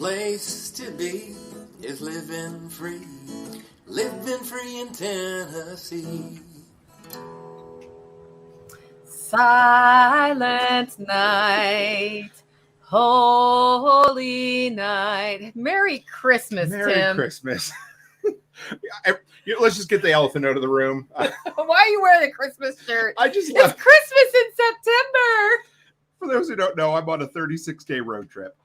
place to be is living free in Tennessee. Silent night, holy night. Merry Christmas, Merry Tim. Christmas. Let's just get the elephant out of the room. Why are you wearing a Christmas shirt? It's Christmas in September. For those who don't know, I'm on a 36-day road trip.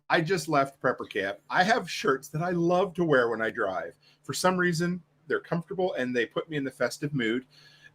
I just left prepper camp. I have shirts that I love to wear when I drive. For some reason, they're comfortable and they put me in the festive mood.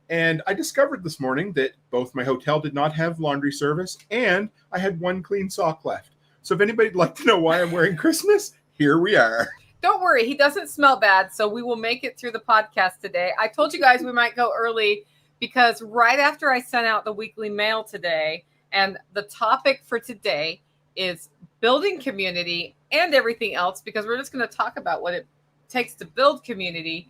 And I discovered this morning that both my hotel did not have laundry service and I had one clean sock left. So if anybody'd like to know why I'm wearing Christmas, here we are. Don't worry, he doesn't smell bad, so we will make it through the podcast today. I told you guys we might go early because right after I sent out the weekly mail today, and the topic for today is building community and everything else, because we're just going to talk about what it takes to build community.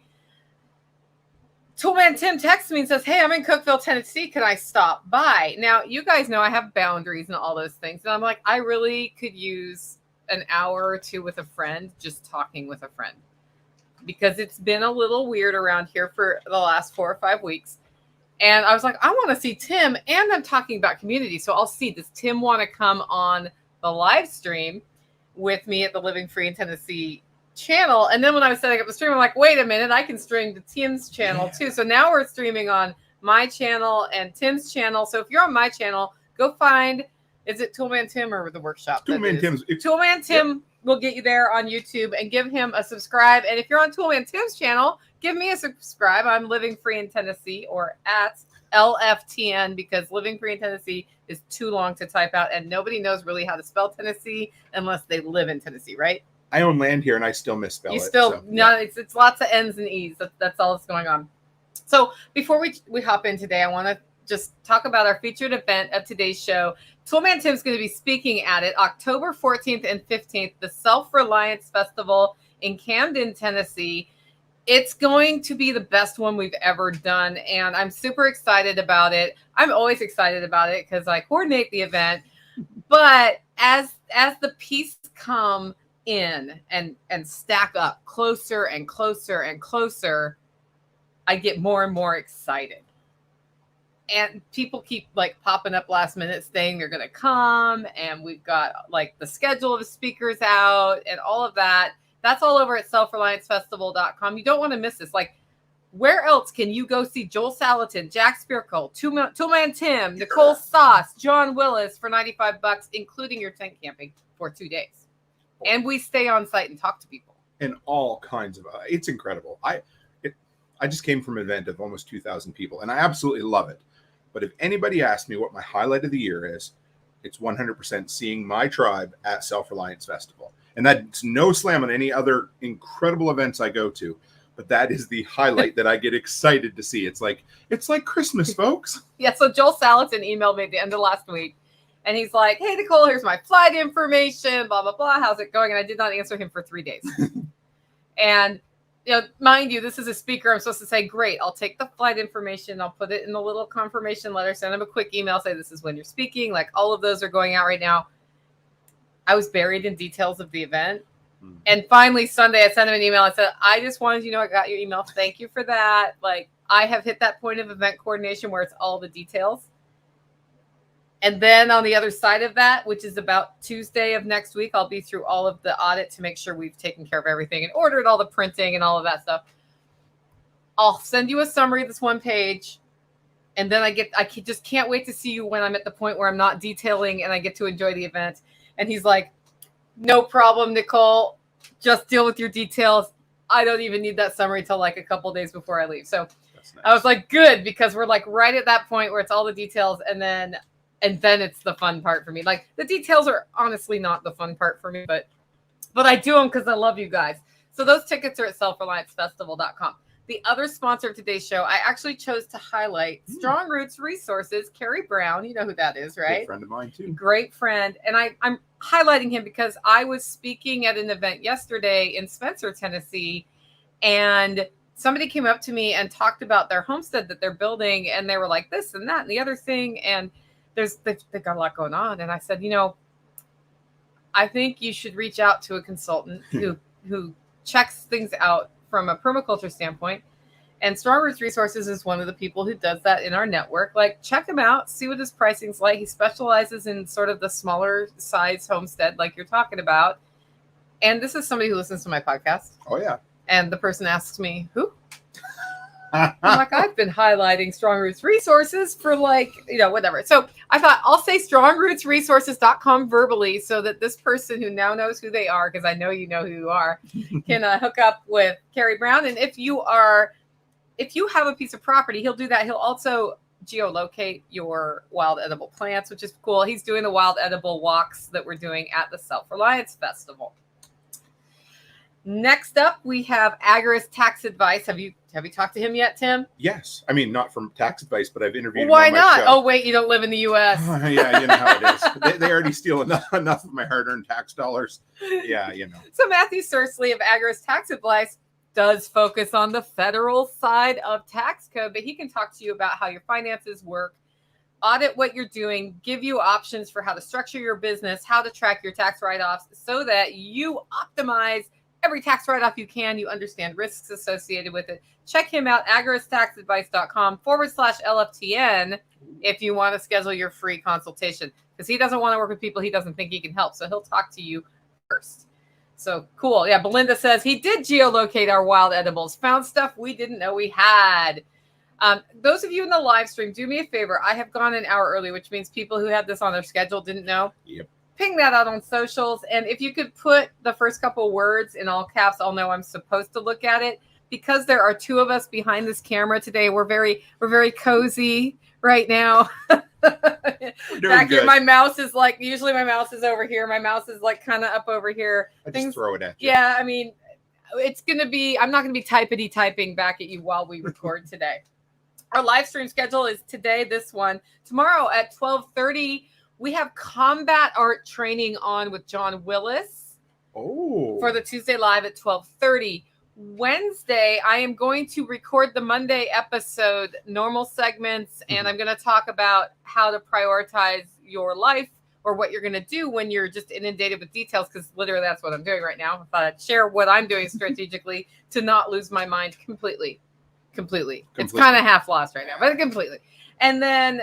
Toolman Tim texts me and says, hey, I'm in Cookeville, Tennessee. Can I stop by? Now, you guys know I have boundaries and all those things. And I'm like, I really could use an hour or two with a friend, just talking with a friend, because it's been a little weird around here for the last 4 or 5 weeks. And I was like, I want to see Tim, and I'm talking about community. So I'll see, does Tim want to come on the live stream with me at the Living Free in Tennessee channel? And then when I was setting up the stream, I'm like, wait a minute, I can stream to Tim's channel too. So now we're streaming on my channel and Tim's channel. So if you're on my channel, go find, is it Toolman Tim or the workshop? Toolman Tim will get you there on YouTube, and give him a subscribe. And if you're on Toolman Tim's channel, give me a subscribe. I'm Living Free in Tennessee, or at LFTN, because Living Free in Tennessee is too long to type out, and nobody knows really how to spell Tennessee unless they live in Tennessee, right? I own land here and I still misspell it. It's lots of N's and E's. That's all that's going on. So before we hop in today, I want to just talk about our featured event of today's show. Toolman Tim's going to be speaking at it October 14th and 15th, the Self-Reliance Festival in Camden, Tennessee. It's going to be the best one we've ever done, and I'm super excited about it. I'm always excited about it because I coordinate the event. But as the pieces come in and stack up closer and closer and closer, I get more and more excited. And people keep like popping up last minute saying they're going to come, and we've got like the schedule of the speakers out and all of that. That's all over at selfreliancefestival.com. You don't want to miss this. Like, where else can you go see Joel Salatin, Jack Spearcole, Toolman Tim, Nicole Sauce, John Willis for $95, including your tent camping for 2 days. And we stay on site and talk to people. And all kinds of, it's incredible. I just came from an event of almost 2,000 people, and I absolutely love it. But if anybody asks me what my highlight of the year is, it's 100% seeing my tribe at Self-Reliance Festival. And that's no slam on any other incredible events I go to, but that is the highlight that I get excited to see. It's like Christmas, folks. Yeah, so Joel Salatin emailed me at the end of last week, and he's like, hey, Nicole, here's my flight information, blah, blah, blah. How's it going? And I did not answer him for 3 days. And, you know, mind you, this is a speaker. I'm supposed to say, great, I'll take the flight information. I'll put it in the little confirmation letter, send him a quick email, say this is when you're speaking. Like, all of those are going out right now. I was buried in details of the event. And finally, Sunday, I sent him an email. I said, I just wanted you to know I got your email. Thank you for that. Like, I have hit that point of event coordination where it's all the details. And then on the other side of that, which is about Tuesday of next week, I'll be through all of the audit to make sure we've taken care of everything and ordered all the printing and all of that stuff. I'll send you a summary of this one page. And then I just can't wait to see you when I'm at the point where I'm not detailing and I get to enjoy the event. And he's like, no problem, Nicole. Just deal with your details. I don't even need that summary till like a couple days before I leave. So nice. I was like, good, because we're like right at that point where it's all the details, and then it's the fun part for me. Like, the details are honestly not the fun part for me, but I do them because I love you guys. So those tickets are at selfreliancefestival.com. The other sponsor of today's show, I actually chose to highlight Strong Roots Resources, Carrie Brown. You know who that is, right? Good friend of mine, too. Great friend. And I'm highlighting him because I was speaking at an event yesterday in Spencer, Tennessee, and somebody came up to me and talked about their homestead that they're building, and they were like this and that and the other thing, and they've got a lot going on. And I said, you know, I think you should reach out to a consultant who checks things out from a permaculture standpoint. And Strong Roots Resources is one of the people who does that in our network. Like, check him out, see what his pricing's like. He specializes in sort of the smaller size homestead, like you're talking about. And this is somebody who listens to my podcast. Oh, yeah. And the person asks me, who? I'm like, I've been highlighting Strong Roots Resources for whatever. So I thought I'll say strongrootsresources.com verbally so that this person who now knows who they are, because I know you know who you are, can hook up with Carrie Brown. And if you have a piece of property, he'll do that. He'll also geolocate your wild edible plants, which is cool. He's doing the wild edible walks that we're doing at the Self-Reliance Festival. Next up, we have Agorist Tax Advice. Have you talked to him yet, Tim? Yes. I mean, not from tax advice, but I've interviewed him Why on my not? show. Oh, wait, you don't live in the U.S. Yeah, you know how it is. They already steal enough of my hard-earned tax dollars. Yeah, you know. So Matthew Sursley of Agorist Tax Advice does focus on the federal side of tax code, but he can talk to you about how your finances work, audit what you're doing, give you options for how to structure your business, how to track your tax write-offs so that you optimize every tax write-off you can. You understand risks associated with it. Check him out, agoristaxadvice.com/LFTN if you want to schedule your free consultation, because he doesn't want to work with people he doesn't think he can help. So he'll talk to you first. So cool. Yeah, Belinda says he did geolocate our wild edibles, found stuff we didn't know we had. Those of you in the live stream, do me a favor. I have gone an hour early, which means people who had this on their schedule didn't know. Yep. Ping that out on socials. And if you could put the first couple words in all caps, I'll know I'm supposed to look at it. Because there are two of us behind this camera today, we're very cozy right now. Back here, my mouse is usually my mouse is over here. My mouse is kind of up over here. Just throw it at you. Yeah, I mean, I'm not going to be typing back at you while we record today. Our live stream schedule is today, this one. Tomorrow at 12:30, we have combat art training on with John Willis. Oh. For the Tuesday live at 12:30. Wednesday, I am going to record the Monday episode, normal segments, and I'm going to talk about how to prioritize your life or what you're going to do when you're just inundated with details, because literally that's what I'm doing right now. I thought I'd share what I'm doing strategically to not lose my mind completely. It's kind of half lost right now, but completely. And then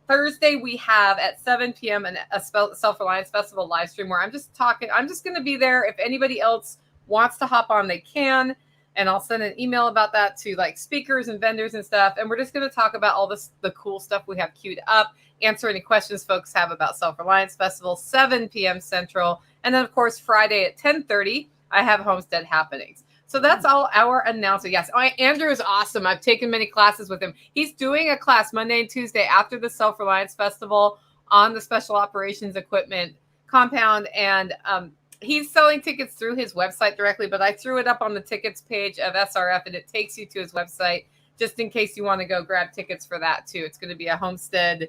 Thursday, we have at 7 p.m. a Self-Reliance Festival live stream where I'm just going to be there. If anybody else wants to hop on, they can. And I'll send an email about that to speakers and vendors and stuff. And we're just going to talk about all the cool stuff we have queued up, answer any questions folks have about Self-Reliance Festival, 7 p.m. Central. And then, of course, Friday at 10:30, I have Homestead Happenings. So that's all our announcement. Yes, Andrew is awesome. I've taken many classes with him. He's doing a class Monday and Tuesday after the Self-Reliance Festival on the Special Operations Equipment compound. And he's selling tickets through his website directly, but I threw it up on the tickets page of SRF, and it takes you to his website just in case you want to go grab tickets for that too. It's going to be a homestead,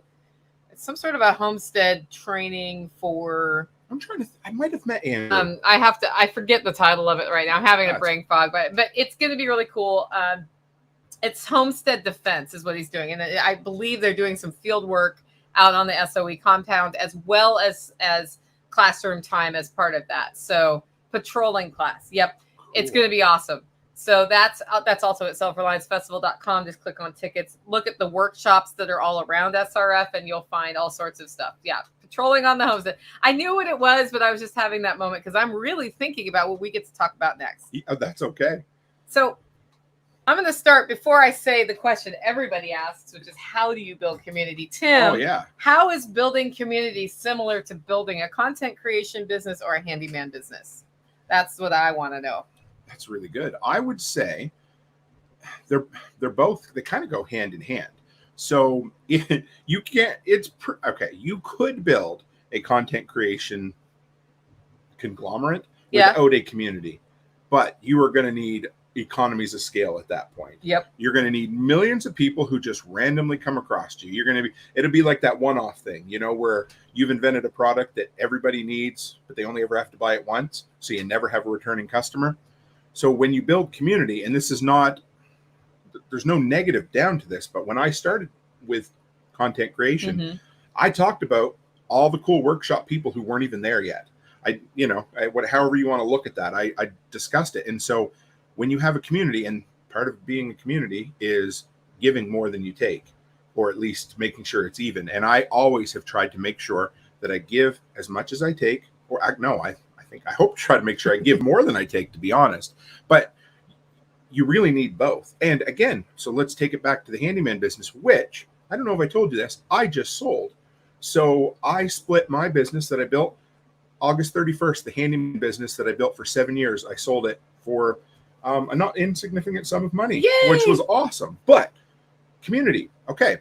some sort of a homestead training for... I might have met Andrew. I forget the title of it right now. I'm having a brain fog, but it's going to be really cool. It's Homestead Defense is what he's doing. And I believe they're doing some field work out on the SOE compound as well as classroom time as part of that. So patrolling class. Yep. Cool. It's going to be awesome. So that's also at selfreliancefestival.com. Just click on tickets, look at the workshops that are all around SRF, and you'll find all sorts of stuff. Yeah. Patrolling on the homestead. I knew what it was, but I was just having that moment because I'm really thinking about what we get to talk about next. Yeah, that's okay. So I'm going to start before I say the question everybody asks, which is how do you build community? Tim, oh, yeah. How is building community similar to building a content creation business or a handyman business? That's what I want to know. That's really good. I would say they're both, they kind of go hand in hand. So you could build a content creation conglomerate without a community, but you are going to need economies of scale at that point. Yep. You're going to need millions of people who just randomly come across you. It'll be like that one-off thing, where you've invented a product that everybody needs, but they only ever have to buy it once. So you never have a returning customer. So when you build community, and there's no negative down to this, but when I started with content creation, I talked about all the cool workshop people who weren't even there yet. However you want to look at that, I discussed it. And so when you have a community, and part of being a community is giving more than you take, or at least making sure it's even. And I always have tried to make sure that I give as much as I take, I hope to try to make sure I give more than I take, to be honest. But you really need both. And again, so let's take it back to the handyman business, which I don't know if I told you this, I just sold. So I split my business that I built August 31st, the handyman business that I built for 7 years. I sold it for a not insignificant sum of money, Yay! Which was awesome. But community, okay.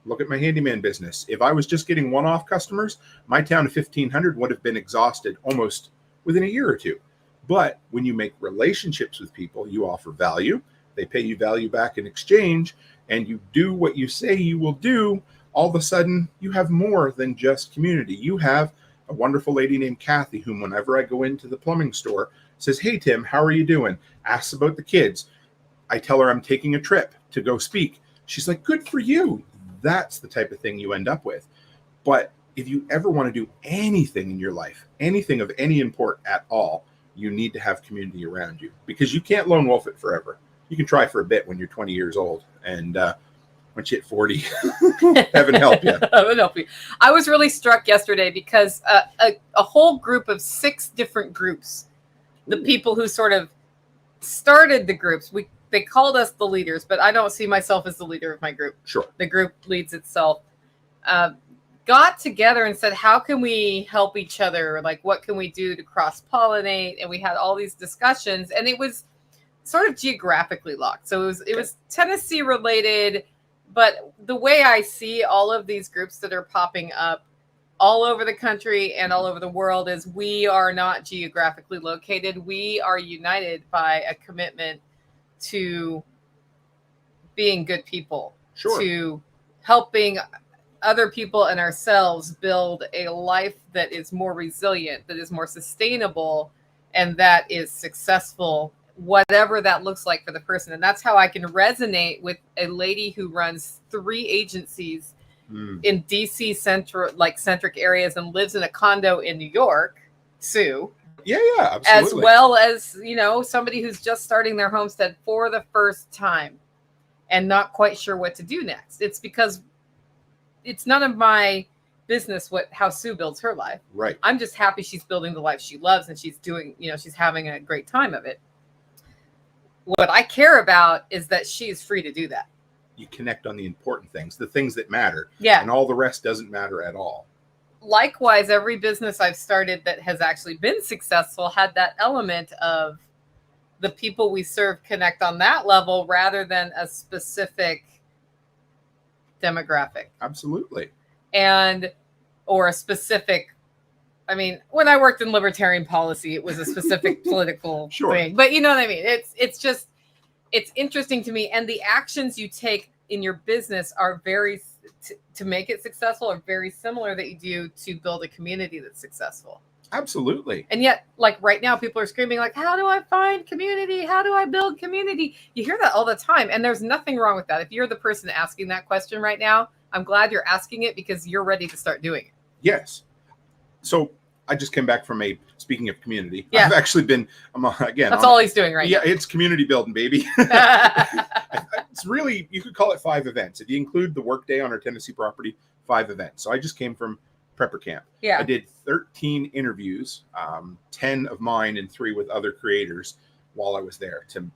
Look at my handyman business. If I was just getting one-off customers, my town of 1,500 would have been exhausted almost within a year or two. But when you make relationships with people, you offer value, they pay you value back in exchange, and you do what you say you will do, all of a sudden you have more than just community. You have a wonderful lady named Kathy, whom whenever I go into the plumbing store, says, "Hey, Tim, how are you doing?" Asks about the kids. I tell her I'm taking a trip to go speak. She's like, "Good for you." That's the type of thing you end up with. But if you ever want to do anything in your life, anything of any import at all, you need to have community around you, because you can't lone wolf it forever. You can try for a bit when you're 20 years old, and once you hit 40, heaven help you. Heaven help you. I was really struck yesterday because a whole group of 6 different groups, the people who sort of started the groups, they called us the leaders, but I don't see myself as the leader of my group. Sure. The group leads itself. Got together and said, how can we help each other? Like, what can we do to cross-pollinate? And we had all these discussions, and it was sort of geographically locked. So it was Tennessee related, but the way I see all of these groups that are popping up all over the country and all over the world is we are not geographically located. We are united by a commitment to being good people, Sure. to helping other people and ourselves build a life that is more resilient, that is more sustainable, and that is successful, whatever that looks like for the person. And that's how I can resonate with a lady who runs 3 agencies in DC centric areas and lives in a condo in New York, Sue. Yeah, absolutely. As well as, somebody who's just starting their homestead for the first time and not quite sure what to do next. It's because it's none of my business how Sue builds her life. Right. I'm just happy she's building the life she loves and she's doing, she's having a great time of it. What I care about is that she is free to do that. You connect on the important things, the things that matter. Yeah. And all the rest doesn't matter at all. Likewise, every business I've started that has actually been successful had that element of the people we serve connect on that level rather than a specific demographic. Absolutely. Or a specific, when I worked in libertarian policy, it was a specific political thing. But you know what I mean? It's interesting to me. And the actions you take in your business are to make it successful are very similar that you do to build a community that's successful. Absolutely. And yet, like right now, people are screaming like, how do I find community? How do I build community? You hear that all the time. And there's nothing wrong with that. If you're the person asking that question right now, I'm glad you're asking it because you're ready to start doing it. Yes. So I just came back from speaking of community. Yeah. I've actually been, again. That's all he's doing right now. Yeah, it's community building, baby. It's really, you could call it 5 events. If you include the workday on our Tennessee property, 5 events. So I just came from prepper camp. Yeah. I did 13 interviews, 10 of mine and 3 with other creators while I was there to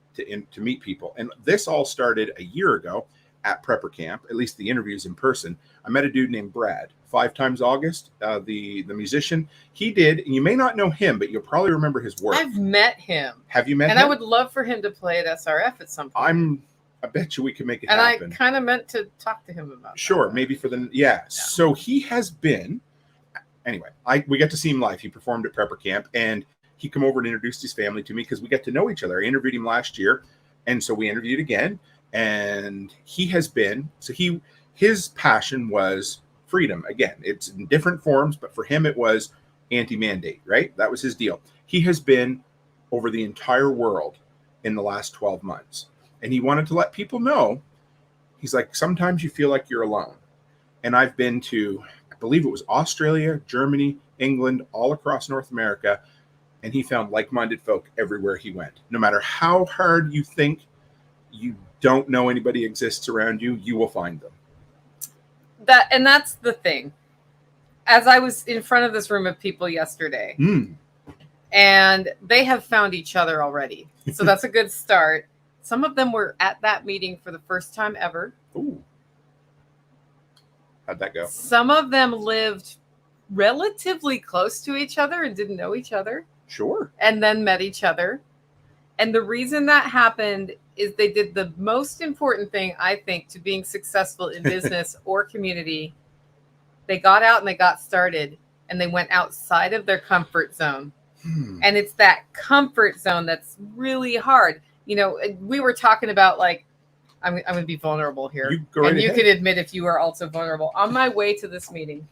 meet people. And this all started a year ago at prepper camp, at least the interviews in person. I met a dude named Brad, 5 Times August, the musician. He did, and you may not know him, but you'll probably remember his work. I've met him. Have you met him? And I would love for him to play at SRF at some point. I bet you we can make it happen. happen. I kind of meant to talk to him about Sure, that. maybe for yeah. So he has been, anyway, we got to see him live. He performed at prepper camp, and he came over and introduced his family to me because we got to know each other. I interviewed him last year, and so we interviewed again. And he has been, his passion was freedom. Again, it's in different forms, but for him, it was anti-mandate, right? That was his deal. He has been over the entire world in the last 12 months. And he wanted to let people know, he's like, sometimes you feel like you're alone. And I've been to believe it was Australia, Germany, England, all across North America. And he found like-minded folk everywhere he went. No matter how hard you think you don't know anybody exists around you, you will find them. That's the thing. As I was in front of this room of people yesterday, and they have found each other already. So that's a good start. Some of them were at that meeting for the first time ever. Ooh. How'd that go? Some of them lived relatively close to each other and didn't know each other. Sure. And then met each other. And the reason that happened is they did the most important thing, I think, to being successful in business or community. They got out and they got started and they went outside of their comfort zone. And it's that comfort zone that's really hard. You know, we were talking about, like, I'm going to be vulnerable here. You can admit if you are also vulnerable. On my way to this meeting,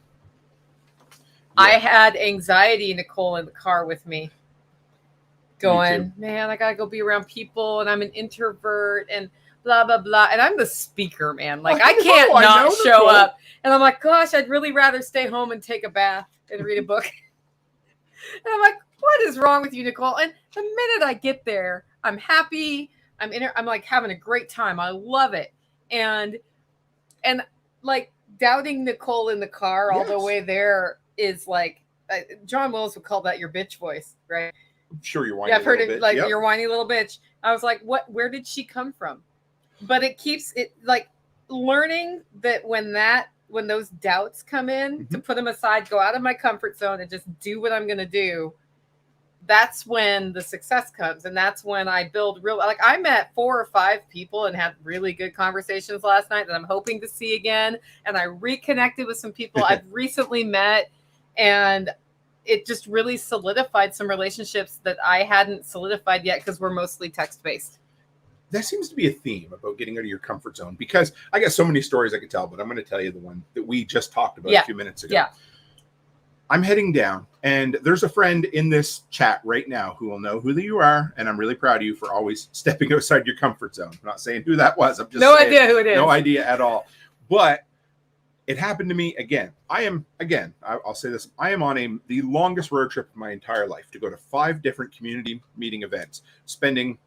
I had anxiety, Nicole, in the car with me. Going, man, I got to go be around people and I'm an introvert and blah, blah, blah. And I'm the speaker, man. Like, I can't not show up. And I'm like, gosh, I'd really rather stay home and take a bath and read a book. And I'm like, what is wrong with you, Nicole? And the minute I get there, I'm happy. I'm like having a great time. I love it. And like doubting Nicole in the car all the way there is like, John Willis would call that your bitch voice, right? I'm sure you're whiny. Yeah, I've heard it like your whiny little bitch. I was like, where did she come from? But it keeps it like learning that when those doubts come in, to put them aside, go out of my comfort zone and just do what I'm going to do. That's when the success comes. And that's when I build I met 4 or 5 people and had really good conversations last night that I'm hoping to see again. And I reconnected with some people I've recently met, and it just really solidified some relationships that I hadn't solidified yet because we're mostly text-based. That seems to be a theme about getting out of your comfort zone, because I got so many stories I could tell, but I'm going to tell you the one that we just talked about a few minutes ago. Yeah. I'm heading down, and there's a friend in this chat right now who will know who you are, and I'm really proud of you for always stepping outside your comfort zone. I'm not saying who that was. I'm just saying, idea who it is. No idea at all. But it happened to me again. I'll say this. I am on the longest road trip of my entire life to go to 5 different community meeting events, spending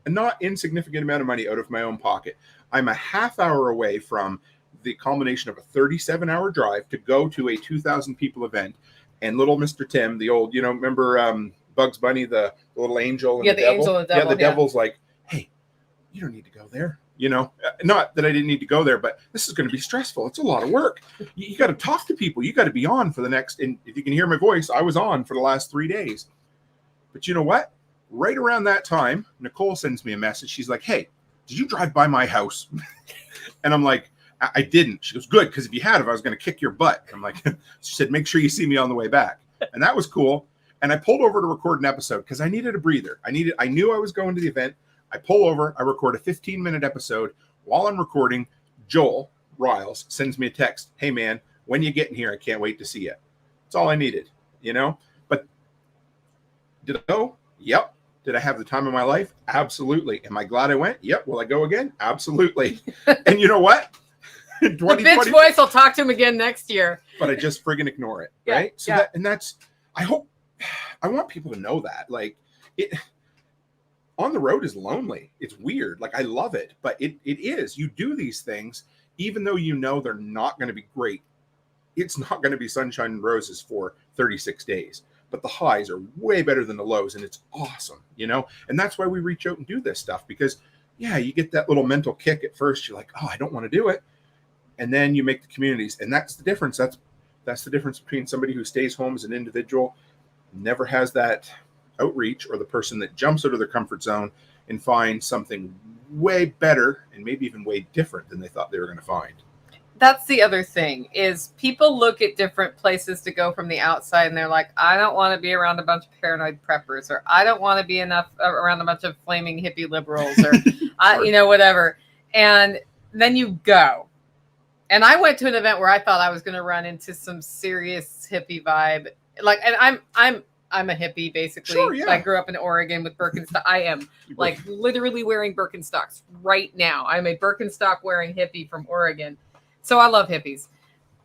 a not insignificant amount of money out of my own pocket. I'm a half hour away from the culmination of a 37-hour drive to go to a 2,000 people event. And little Mr. Tim, the old, remember Bugs Bunny, the little angel and the devil? Angel and the devil. Yeah, the devil's like, hey, you don't need to go there. Not that I didn't need to go there, but this is going to be stressful. It's a lot of work. You got to talk to people. You got to be on for the next, and if you can hear my voice, I was on for the last 3 days. But you know what? Right around that time, Nicole sends me a message. She's like, hey, did you drive by my house? And I'm like, I didn't. She goes, good, because if you had, I was going to kick your butt. I'm like, she said, make sure you see me on the way back. And that was cool. And I pulled over to record an episode because I needed a breather. I knew I was going to the event. I pull over, I record a 15-minute episode. While I'm recording, Joel Riles sends me a text. Hey, man, when you get in here, I can't wait to see you. That's all I needed, But did I go? Yep. Did I have the time of my life? Absolutely. Am I glad I went? Yep. Will I go again? Absolutely. And you know what? The bitch voice will talk to him again next year. But I just friggin' ignore it, right? So I want people to know that. Like, it on the road is lonely. It's weird. Like, I love it, but it is. You do these things, even though they're not going to be great. It's not going to be sunshine and roses for 36 days. But the highs are way better than the lows, and it's awesome, And that's why we reach out and do this stuff, because, you get that little mental kick at first. You're like, oh, I don't want to do it. And then you make the communities, and that's the difference. That's the difference between somebody who stays home as an individual, never has that outreach, or the person that jumps out of their comfort zone and finds something way better and maybe even way different than they thought they were going to find. That's the other thing, is people look at different places to go from the outside, and they're like, I don't want to be around a bunch of paranoid preppers, or I don't want to be around a bunch of flaming hippie liberals, or whatever. And then you go. And I went to an event where I thought I was going to run into some serious hippie vibe. Like, and I'm a hippie, basically. Sure, yeah. I grew up in Oregon with Birkenstock. I am like literally wearing Birkenstocks right now. I'm a Birkenstock wearing hippie from Oregon. So I love hippies.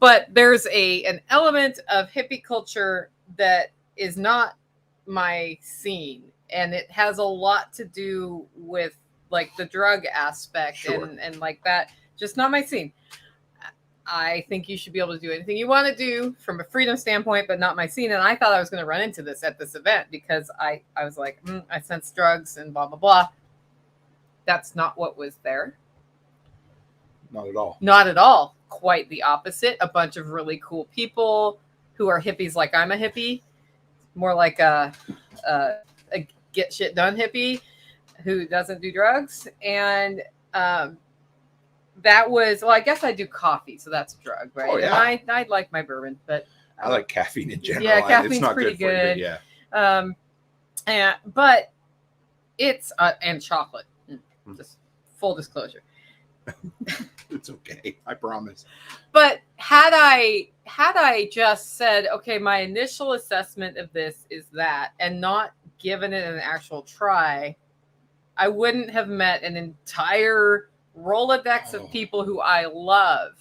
But there's an element of hippie culture that is not my scene, and it has a lot to do with like the drug aspect. Sure. and like that. Just not my scene. I think you should be able to do anything you want to do from a freedom standpoint, but not my scene. And I thought I was going to run into this at this event because I was like, I sense drugs and blah, blah, blah. That's not what was there. Not at all. Not at all. Quite the opposite. A bunch of really cool people who are hippies like I'm a hippie. More like a get shit done hippie who doesn't do drugs. And that was, well, I guess I do coffee, so that's a drug, right? Oh, yeah. And I like my bourbon, but I like caffeine in general. Yeah, caffeine's it's not pretty good for you, good. but yeah. But it's and chocolate. Just full disclosure. It's okay. I promise. But had I just said, okay, my initial assessment of this is that, and not given it an actual try, I wouldn't have met an entire Rolodex of people who I love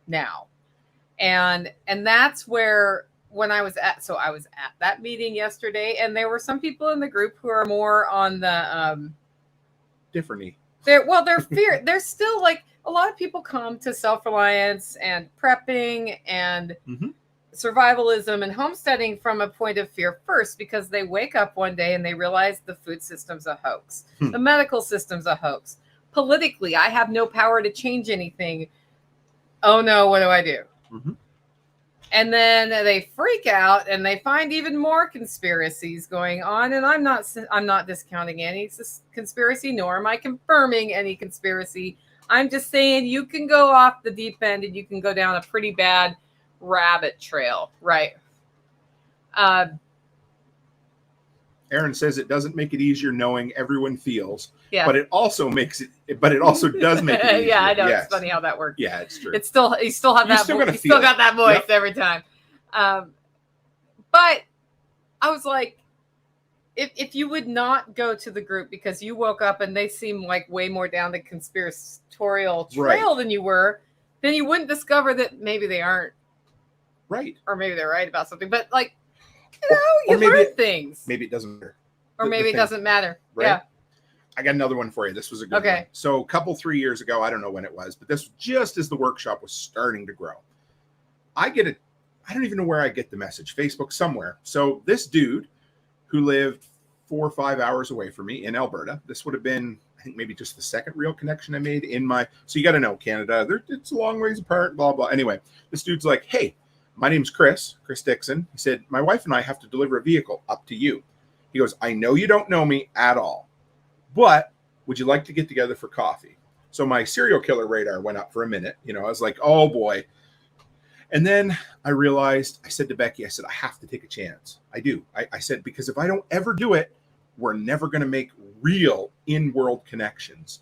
now. And that's where when I was at that meeting yesterday, and there were some people in the group who are more on the differently. They're still like, a lot of people come to self-reliance and prepping and survivalism and homesteading from a point of fear first, because they wake up one day and they realize the food system's a hoax. The medical system's a hoax. Politically, I have no power to change anything. Oh no, what do I do? And then they freak out and they find even more conspiracies going on. And I'm not discounting any conspiracy, nor am I confirming any conspiracy. I'm just saying you can go off the deep end and you can go down a pretty bad rabbit trail, right? Aaron says it doesn't make it easier knowing everyone feels, yeah. But it also makes it. But it also does make it easier. Yeah, I know. Yes. It's funny how that works. Yeah, it's true. It's still you still have that. You still got that voice every time. But I was like, if you would not go to the group because you woke up and they seem like way more down the conspiratorial trail than you were, then you wouldn't discover that maybe they aren't right, or maybe they're right about something. But like, you learn things. Maybe it doesn't matter. Or maybe it doesn't matter. Right? Yeah. I got another one for you. This was a good one. So a 3 years ago, I don't know when it was, but this was just as the workshop was starting to grow. I don't even know where I get the message, Facebook somewhere. So this dude who lived 4 or 5 hours away from me in Alberta, this would have been, I think, maybe just the second real connection I made so you got to know Canada, it's a long ways apart, blah, blah. Anyway, this dude's like, hey, my name's Chris Dixon. He said, my wife and I have to deliver a vehicle up to you. He goes, I know you don't know me at all, but would you like to get together for coffee? So my serial killer radar went up for a minute. I was like, oh boy. And then I realized, I said to Becky, I have to take a chance. I do. I said, because if I don't ever do it, we're never going to make real in-world connections.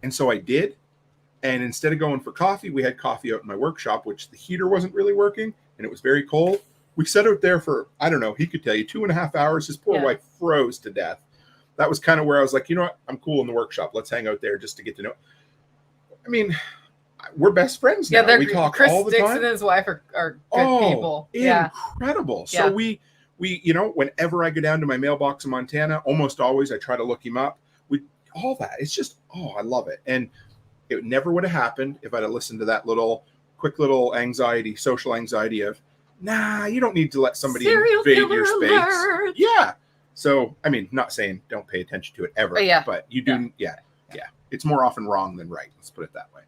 And so I did. And instead of going for coffee, we had coffee out in my workshop, which the heater wasn't really working and it was very cold. We sat out there for, I don't know, he could tell you 2.5 hours. His poor wife froze to death. That was kind of where I was like, you know what? I'm cool in the workshop. Let's hang out there just to get to know. I mean, we're best friends now. We talk Chris all the Dixon time. and his wife are good people. Incredible. So we, whenever I go down to my mailbox in Montana, almost always I try to look him up. All that. It's just, I love it. And it never would have happened if I'd have listened to that quick little social anxiety of, nah, you don't need to let somebody invade your space. Alert. Yeah. So, I mean, not saying don't pay attention to it ever, but you do. Yeah. It's more often wrong than right. Let's put it that way.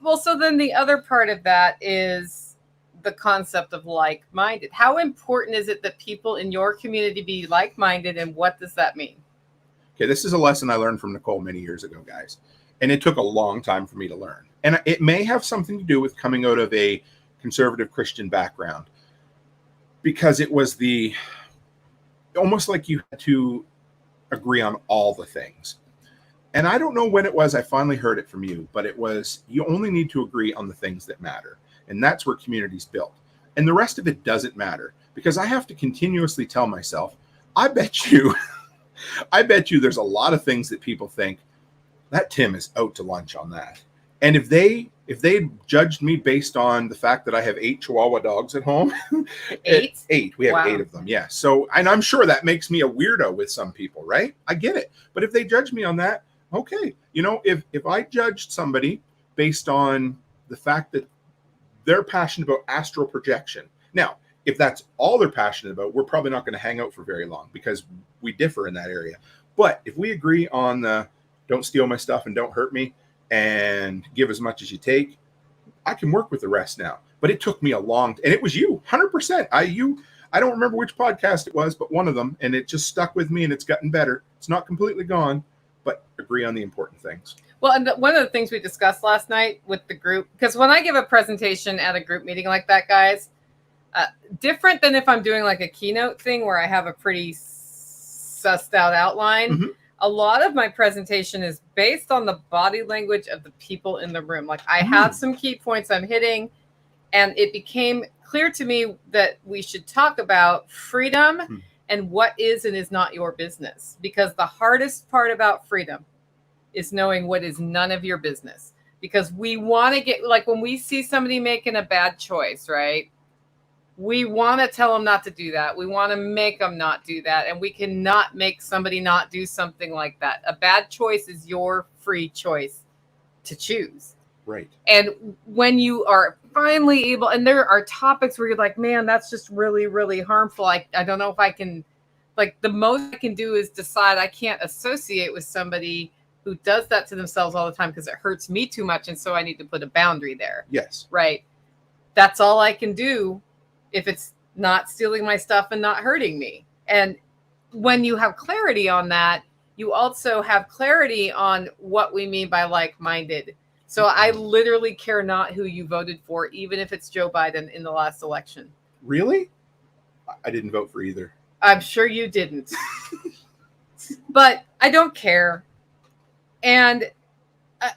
Well, so then the other part of that is the concept of like-minded. How important is it that people in your community be like-minded, and what does that mean? Okay, this is a lesson I learned from Nicole many years ago, guys. And it took a long time for me to learn. And it may have something to do with coming out of a conservative Christian background, because it was almost like you had to agree on all the things. And I don't know when it was I finally heard it from you, but it was, you only need to agree on the things that matter. And that's where community's built. And the rest of it doesn't matter, because I have to continuously tell myself, I bet you there's a lot of things that people think that Tim is out to lunch on that. And if they if they judged me based on the fact that I have 8 Chihuahua dogs at home, 8? 8, we have Wow. 8 of them. Yeah. So, and I'm sure that makes me a weirdo with some people, right? I get it. But if they judge me on that, okay. You know, if I judged somebody based on the fact that they're passionate about astral projection. Now, if that's all they're passionate about, we're probably not going to hang out for very long because we differ in that area. But if we agree on the don't steal my stuff and don't hurt me and give as much as you take, I can work with the rest now. But it took me a long, and it was you, 100%. I don't remember which podcast it was, but one of them, and it just stuck with me, and it's gotten better. It's not completely gone, but agree on the important things. Well, and one of the things we discussed last night with the group, because when I give a presentation at a group meeting like that, guys, different than if I'm doing like a keynote thing where I have a pretty sussed out outline. Mm-hmm. A lot of my presentation is based on the body language of the people in the room. Like I have some key points I'm hitting, and it became clear to me that we should talk about freedom and what is and is not your business. Because the hardest part about freedom is knowing what is none of your business. Because we want to get, like when we see somebody making a bad choice, right? We want to tell them not to do that. We want to make them not do that. And we cannot make somebody not do something like that. A bad choice is your free choice to choose. Right. And when you are finally able, and there are topics where you're like, man, that's just really, really harmful. I don't know if I can, like the most I can do is decide I can't associate with somebody who does that to themselves all the time because it hurts me too much. And so I need to put a boundary there. Yes. Right. That's all I can do if it's not stealing my stuff and not hurting me. And when you have clarity on that, you also have clarity on what we mean by like-minded. So I literally care not who you voted for, even if it's Joe Biden in the last election. Really? I didn't vote for either. I'm sure you didn't. But I don't care. And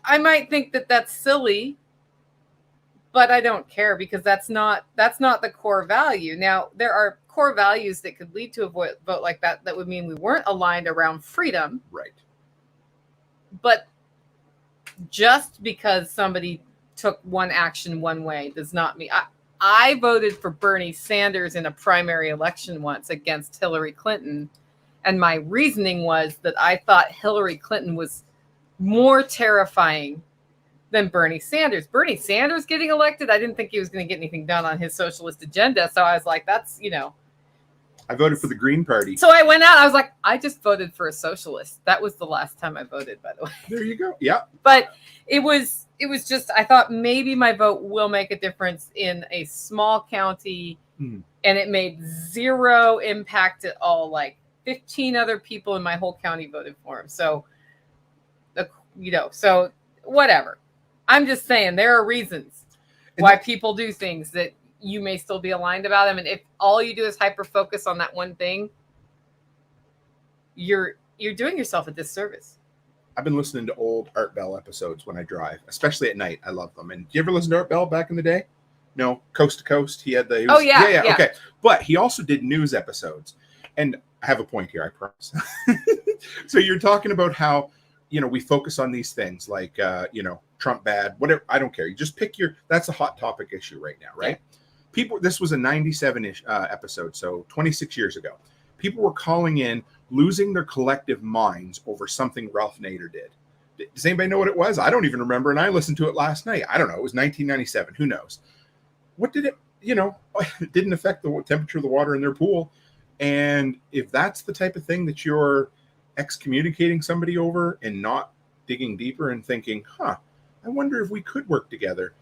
I might think that that's silly, but I don't care because that's not the core value. Now, there are core values that could lead to a vote like that would mean we weren't aligned around freedom. Right. But just because somebody took one action one way does not mean I voted for Bernie Sanders in a primary election once against Hillary Clinton. And my reasoning was that I thought Hillary Clinton was more terrifying than Bernie Sanders. Bernie Sanders getting elected, I didn't think he was going to get anything done on his socialist agenda. So I was like, that's, I voted for the Green Party. So I went out, I was like, I just voted for a socialist. That was the last time I voted, by the way. There you go. Yeah. But it was just, I thought maybe my vote will make a difference in a small county. And it made zero impact at all. Like 15 other people in my whole county voted for him. So, so whatever. I'm just saying there are reasons why people do things that you may still be aligned about them. And if all you do is hyper focus on that one thing, you're doing yourself a disservice. I've been listening to old Art Bell episodes when I drive, especially at night. I love them. And do you ever listen to Art Bell back in the day? No, Coast to Coast. He had the. Yeah. Okay, but he also did news episodes. And I have a point here, I promise. So you're talking about how we focus on these things like Trump bad, whatever. I don't care. You just pick that's a hot topic issue right now, right? Yeah. People. This was a 97-ish episode, so 26 years ago. People were calling in, losing their collective minds over something Ralph Nader did. Does anybody know what it was? I don't even remember, and I listened to it last night. I don't know. It was 1997. Who knows? What did it? It didn't affect the temperature of the water in their pool. And if that's the type of thing that you're excommunicating somebody over and not digging deeper and thinking, I wonder if we could work together,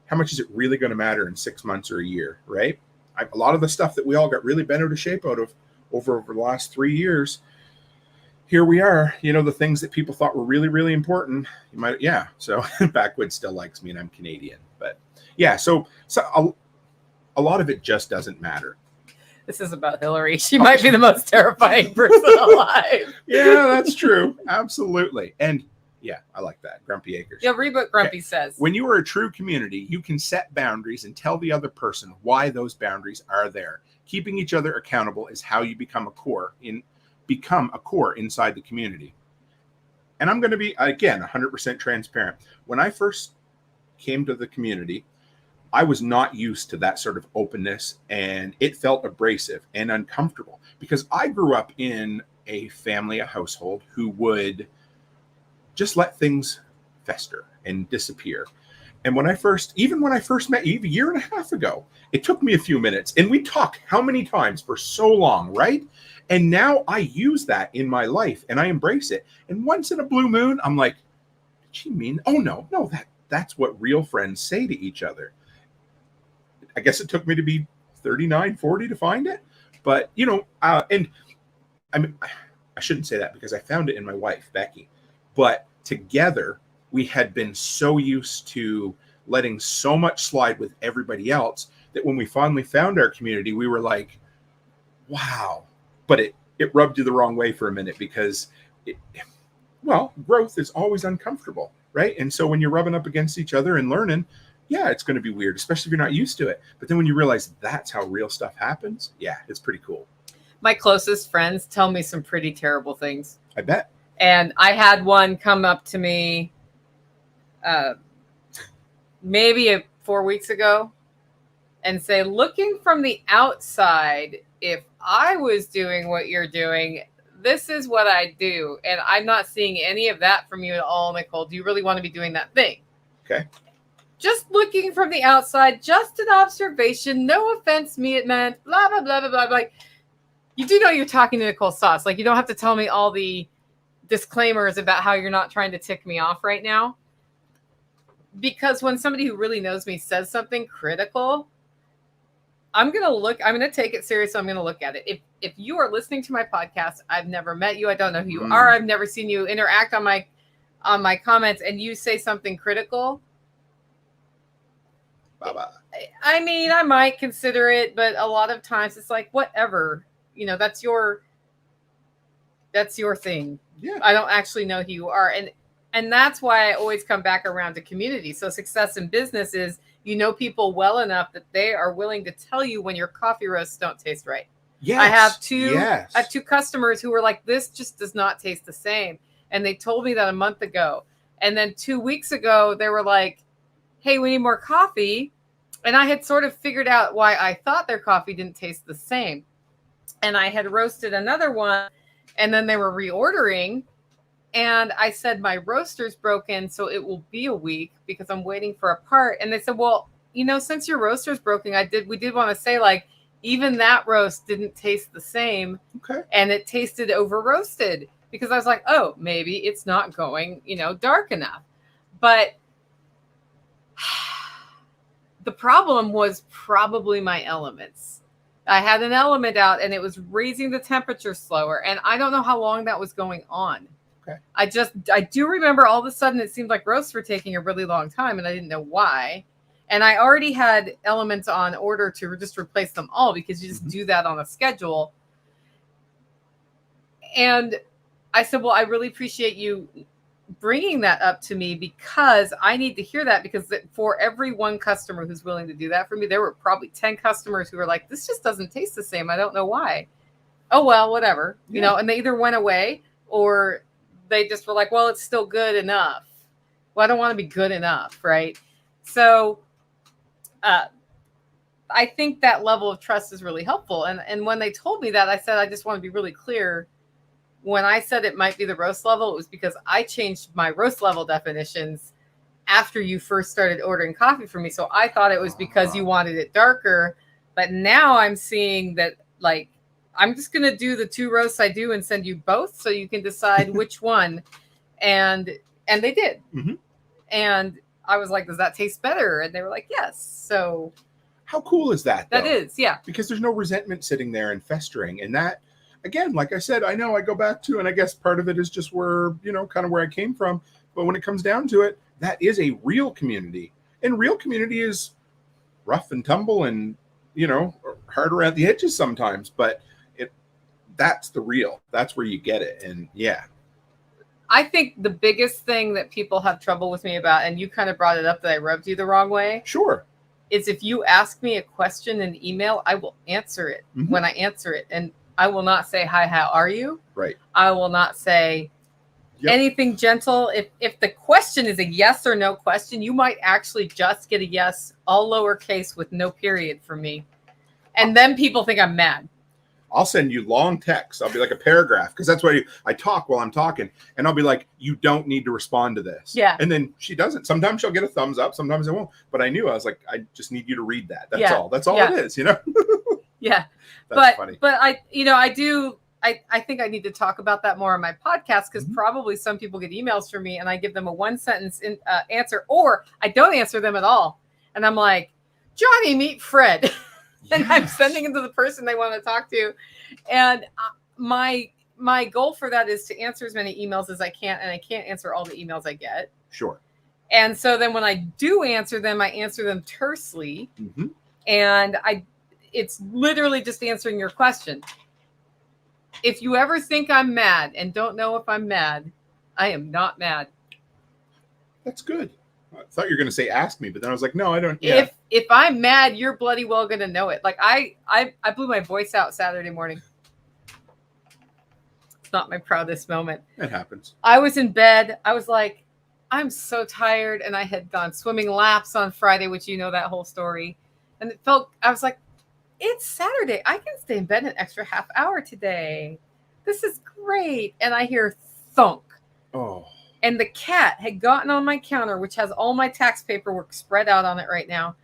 how much is it really going to matter in 6 months or a year, right? A lot of the stuff that we all got really bent out of shape out of over the last 3 years, here we are, the things that people thought were really, really important. So Backwoods still likes me and I'm Canadian, but yeah, so a lot of it just doesn't matter. This is about Hillary. She might be the most terrifying person alive. Yeah, that's true. Absolutely. And yeah, I like that. Grumpy Acres. Yeah, read what Grumpy says. When you are a true community, you can set boundaries and tell the other person why those boundaries are there. Keeping each other accountable is how you become a core inside the community. And I'm going to be, again, 100% transparent. When I first came to the community, I was not used to that sort of openness, and it felt abrasive and uncomfortable because I grew up in a family, a household who would just let things fester and disappear. And when I first met Eve a year and a half ago, it took me a few minutes, and we talked how many times for so long, right? And now I use that in my life and I embrace it. And once in a blue moon, I'm like, did she mean, oh no, that's what real friends say to each other. I guess it took me to be 39, 40 to find it. But, and I mean, I shouldn't say that because I found it in my wife, Becky. But together, we had been so used to letting so much slide with everybody else that when we finally found our community, we were like, wow. But it rubbed you the wrong way for a minute because, growth is always uncomfortable, right? And so when you're rubbing up against each other and learning, yeah, it's going to be weird, especially if you're not used to it. But then when you realize that's how real stuff happens, yeah, it's pretty cool. My closest friends tell me some pretty terrible things. I bet. And I had one come up to me maybe 4 weeks ago and say, looking from the outside, if I was doing what you're doing, this is what I do. And I'm not seeing any of that from you at all, Nicole. Do you really want to be doing that thing? Okay. Just looking from the outside, just an observation. No offense, me it meant, blah, blah, blah, blah, blah. Like, you do know you're talking to Nicole Sauce. Like, you don't have to tell me all the disclaimers about how you're not trying to tick me off right now. Because when somebody who really knows me says something critical, I'm going to take it serious. I'm going to look at it. If you are listening to my podcast, I've never met you. I don't know who you are. I've never seen you interact on my comments, and you say something critical. Bye-bye. I mean, I might consider it, but a lot of times it's like, whatever, that's your thing. Yeah. I don't actually know who you are. And that's why I always come back around to community. So success in business is, people well enough that they are willing to tell you when your coffee roasts don't taste right. Yes. I have two customers who were like, this just does not taste the same. And they told me that a month ago. And then 2 weeks ago, they were like, hey, we need more coffee. And I had sort of figured out why I thought their coffee didn't taste the same. And I had roasted another one, and then they were reordering. And I said, my roaster's broken, so it will be a week because I'm waiting for a part. And they said, well, since your roaster's broken, we did want to say, like, even that roast didn't taste the same. Okay. And it tasted over roasted because I was like, oh, maybe it's not going, dark enough. But the problem was probably my elements. I had an element out and it was raising the temperature slower. And I don't know how long that was going on. Okay. I do remember all of a sudden it seemed like roasts were taking a really long time and I didn't know why. And I already had elements on order to just replace them all because you just do that on a schedule. And I said, well, I really appreciate you bringing that up to me because I need to hear that, because for every one customer who's willing to do that for me, there were probably 10 customers who were like, this just doesn't taste the same. I don't know why. Oh, well, whatever, and they either went away or they just were like, well, it's still good enough. Well, I don't want to be good enough. Right. So I think that level of trust is really helpful. And when they told me that, I said, I just want to be really clear. When I said it might be the roast level, it was because I changed my roast level definitions after you first started ordering coffee from me. So I thought it was because you wanted it darker. But now I'm seeing that, like, I'm just going to do the 2 roasts I do and send you both so you can decide which one. And they did. Mm-hmm. And I was like, does that taste better? And they were like, yes. So how cool is that? That is, yeah. Because there's no resentment sitting there and festering. And that, again, like I said, I know I go back to, and I guess part of it is just where, kind of where I came from. But when it comes down to it, that is a real community. And real community is rough and tumble and, hard around the edges sometimes. But that's the real. That's where you get it. And yeah. I think the biggest thing that people have trouble with me about, and you kind of brought it up that I rubbed you the wrong way. Sure. Is if you ask me a question in email, I will answer it when I answer it. And I will not say, hi, how are you? Right. I will not say, Yep. Anything gentle. If the question is a yes or no question, you might actually just get a yes, all lowercase with no period from me. And then people think I'm mad. I'll send you long texts. I'll be like a paragraph because that's why I talk while I'm talking. And I'll be like, you don't need to respond to this. Yeah. And then she doesn't. Sometimes she'll get a thumbs up. Sometimes I won't. But I was like, I just need you to read that. That's all. That's all it is, you know? Yeah. That's funny. But I think I need to talk about that more on my podcast because probably some people get emails from me and I give them a 1-sentence answer, or I don't answer them at all. And I'm like, Johnny, meet Fred. And I'm sending it to the person they want to talk to. And my goal for that is to answer as many emails as I can. And I can't answer all the emails I get. Sure. And so then when I do answer them, I answer them tersely. And it's literally just answering your question. If you ever think I'm mad and don't know if I'm mad, I am not mad. That's good. I thought you were going to say ask me, but then I was like, no, I don't. Yeah. If I'm mad, you're bloody well going to know it. Like I blew my voice out Saturday morning. It's not my proudest moment. It happens. I was in bed. I was like, I'm so tired. And I had gone swimming laps on Friday, which you know that whole story. And I was like, it's Saturday. I can stay in bed an extra half hour today. This is great. And I hear thunk. Oh. And the cat had gotten on my counter, which has all my tax paperwork spread out on it right now,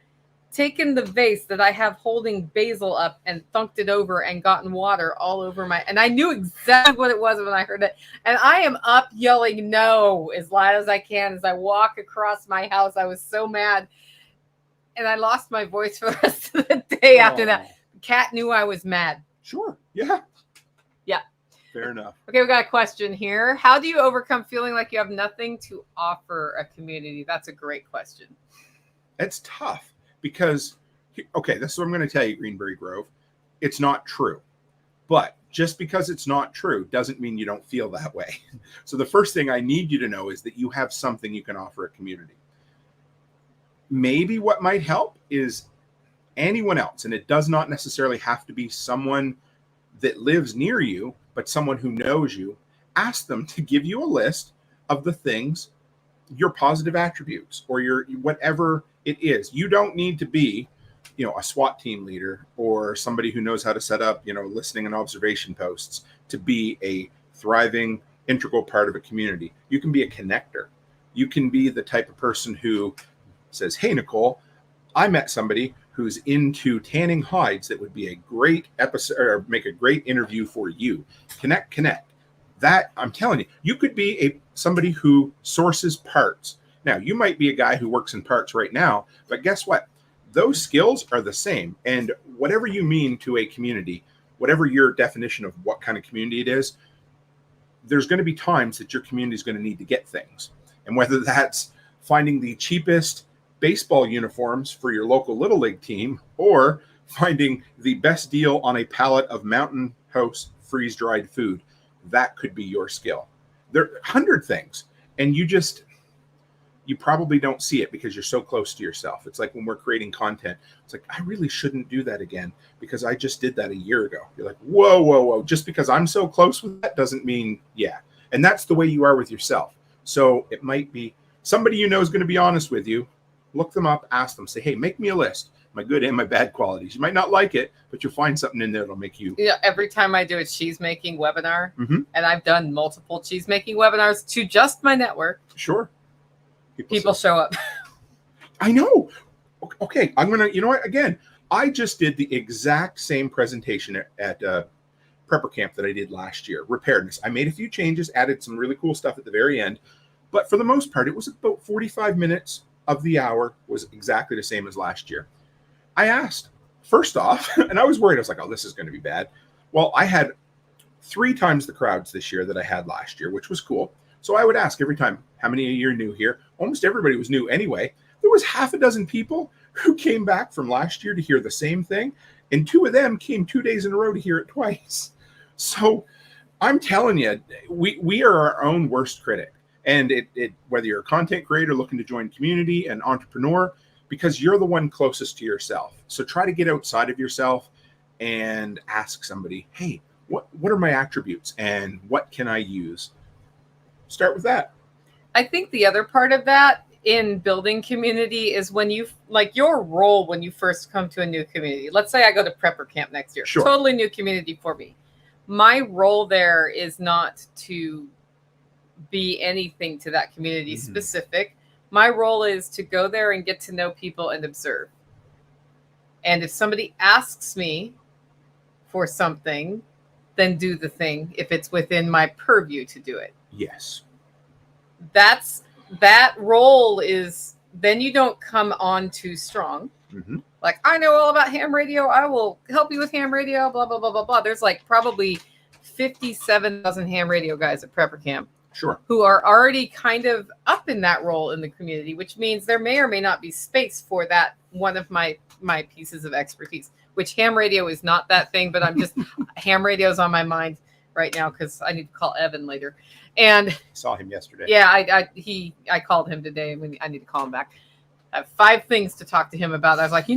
taken the vase that I have holding basil up and thunked it over and gotten water all over and I knew exactly what it was when I heard it. And I am up yelling no as loud as I can as I walk across my house. I was so mad. And I lost my voice for the rest of the day after that. The cat knew I was mad. Sure. Yeah. Yeah. Fair enough. Okay, we got a question here. How do you overcome feeling like you have nothing to offer a community? That's a great question. It's tough because, okay, this is what I'm going to tell you, Greenberry Grove. It's not true. But just because it's not true doesn't mean you don't feel that way. So the first thing I need you to know is that you have something you can offer a community. Maybe what might help is anyone else, and it does not necessarily have to be someone that lives near you, but someone who knows you. Ask them to give you a list of the things, your positive attributes or your whatever it is. You don't need to be, a SWAT team leader or somebody who knows how to set up, listening and observation posts to be a thriving, integral part of a community. You can be a connector. You can be the type of person who says, hey, Nicole, I met somebody who's into tanning hides that would be a great episode or make a great interview for you. Connect. That, I'm telling you, you could be somebody who sources parts. Now, you might be a guy who works in parts right now, but guess what? Those skills are the same. And whatever you mean to a community, whatever your definition of what kind of community it is, there's going to be times that your community is going to need to get things. And whether that's finding the cheapest baseball uniforms for your local Little League team or finding the best deal on a pallet of Mountain House freeze-dried food, that could be your skill. There are 100 things, and you probably don't see it because you're so close to yourself. It's like when we're creating content, it's like, I really shouldn't do that again because I just did that a year ago. You're like, whoa. Just because I'm so close with that doesn't mean, yeah. And that's the way you are with yourself. So it might be somebody you know is going to be honest with you. Look them up, ask them, say, hey, make me a list, my good and my bad qualities. You might not like it, but you'll find something in there that'll make you. Yeah, every time I do a cheese making webinar, and I've done multiple cheese making webinars to just my network. Sure. People show up. I know. Okay, I'm going to, you know what? Again, I just did the exact same presentation at Prepper Camp that I did last year, Preparedness. I made a few changes, added some really cool stuff at the very end. But for the most part, it was about 45 minutes of the hour was exactly the same as last year. I asked, first off, and I was worried. I was like, oh, this is going to be bad. Well, I had 3 times the crowds this year that I had last year, which was cool. So I would ask every time, how many of you are new here? Almost everybody was new anyway. There was half a dozen people who came back from last year to hear the same thing. And 2 of them came 2 days in a row to hear it twice. So I'm telling you, we are our own worst critic. And it whether you're a content creator looking to join community, an entrepreneur, because you're the one closest to yourself. So try to get outside of yourself and ask somebody, hey, what are my attributes and what can I use? start with that. I think the other part of that in building community is when you like your role when you first come to a new community. Let's say I go to prepper camp next year. Sure. Totally new community for me. My role there is not to be anything to that community specific. My role is to go there and get to know people and observe. And if somebody asks me for something, then do the thing if it's within my purview to do it. Yes. That role is, then you don't come on too strong. Like, I know all about ham radio. I will help you with ham radio, blah, blah, blah, blah, blah. There's like probably 57,000 ham radio guys at prepper camp. Sure. Who are already kind of up in that role in the community, which means there may or may not be space for that one of my pieces of expertise, which ham radio is not that thing, but I'm just, ham radio is on my mind right now because I need to call Evan later. And saw him yesterday. Yeah, I called him today and I need to call him back. I have 5 things to talk to him about. I was like,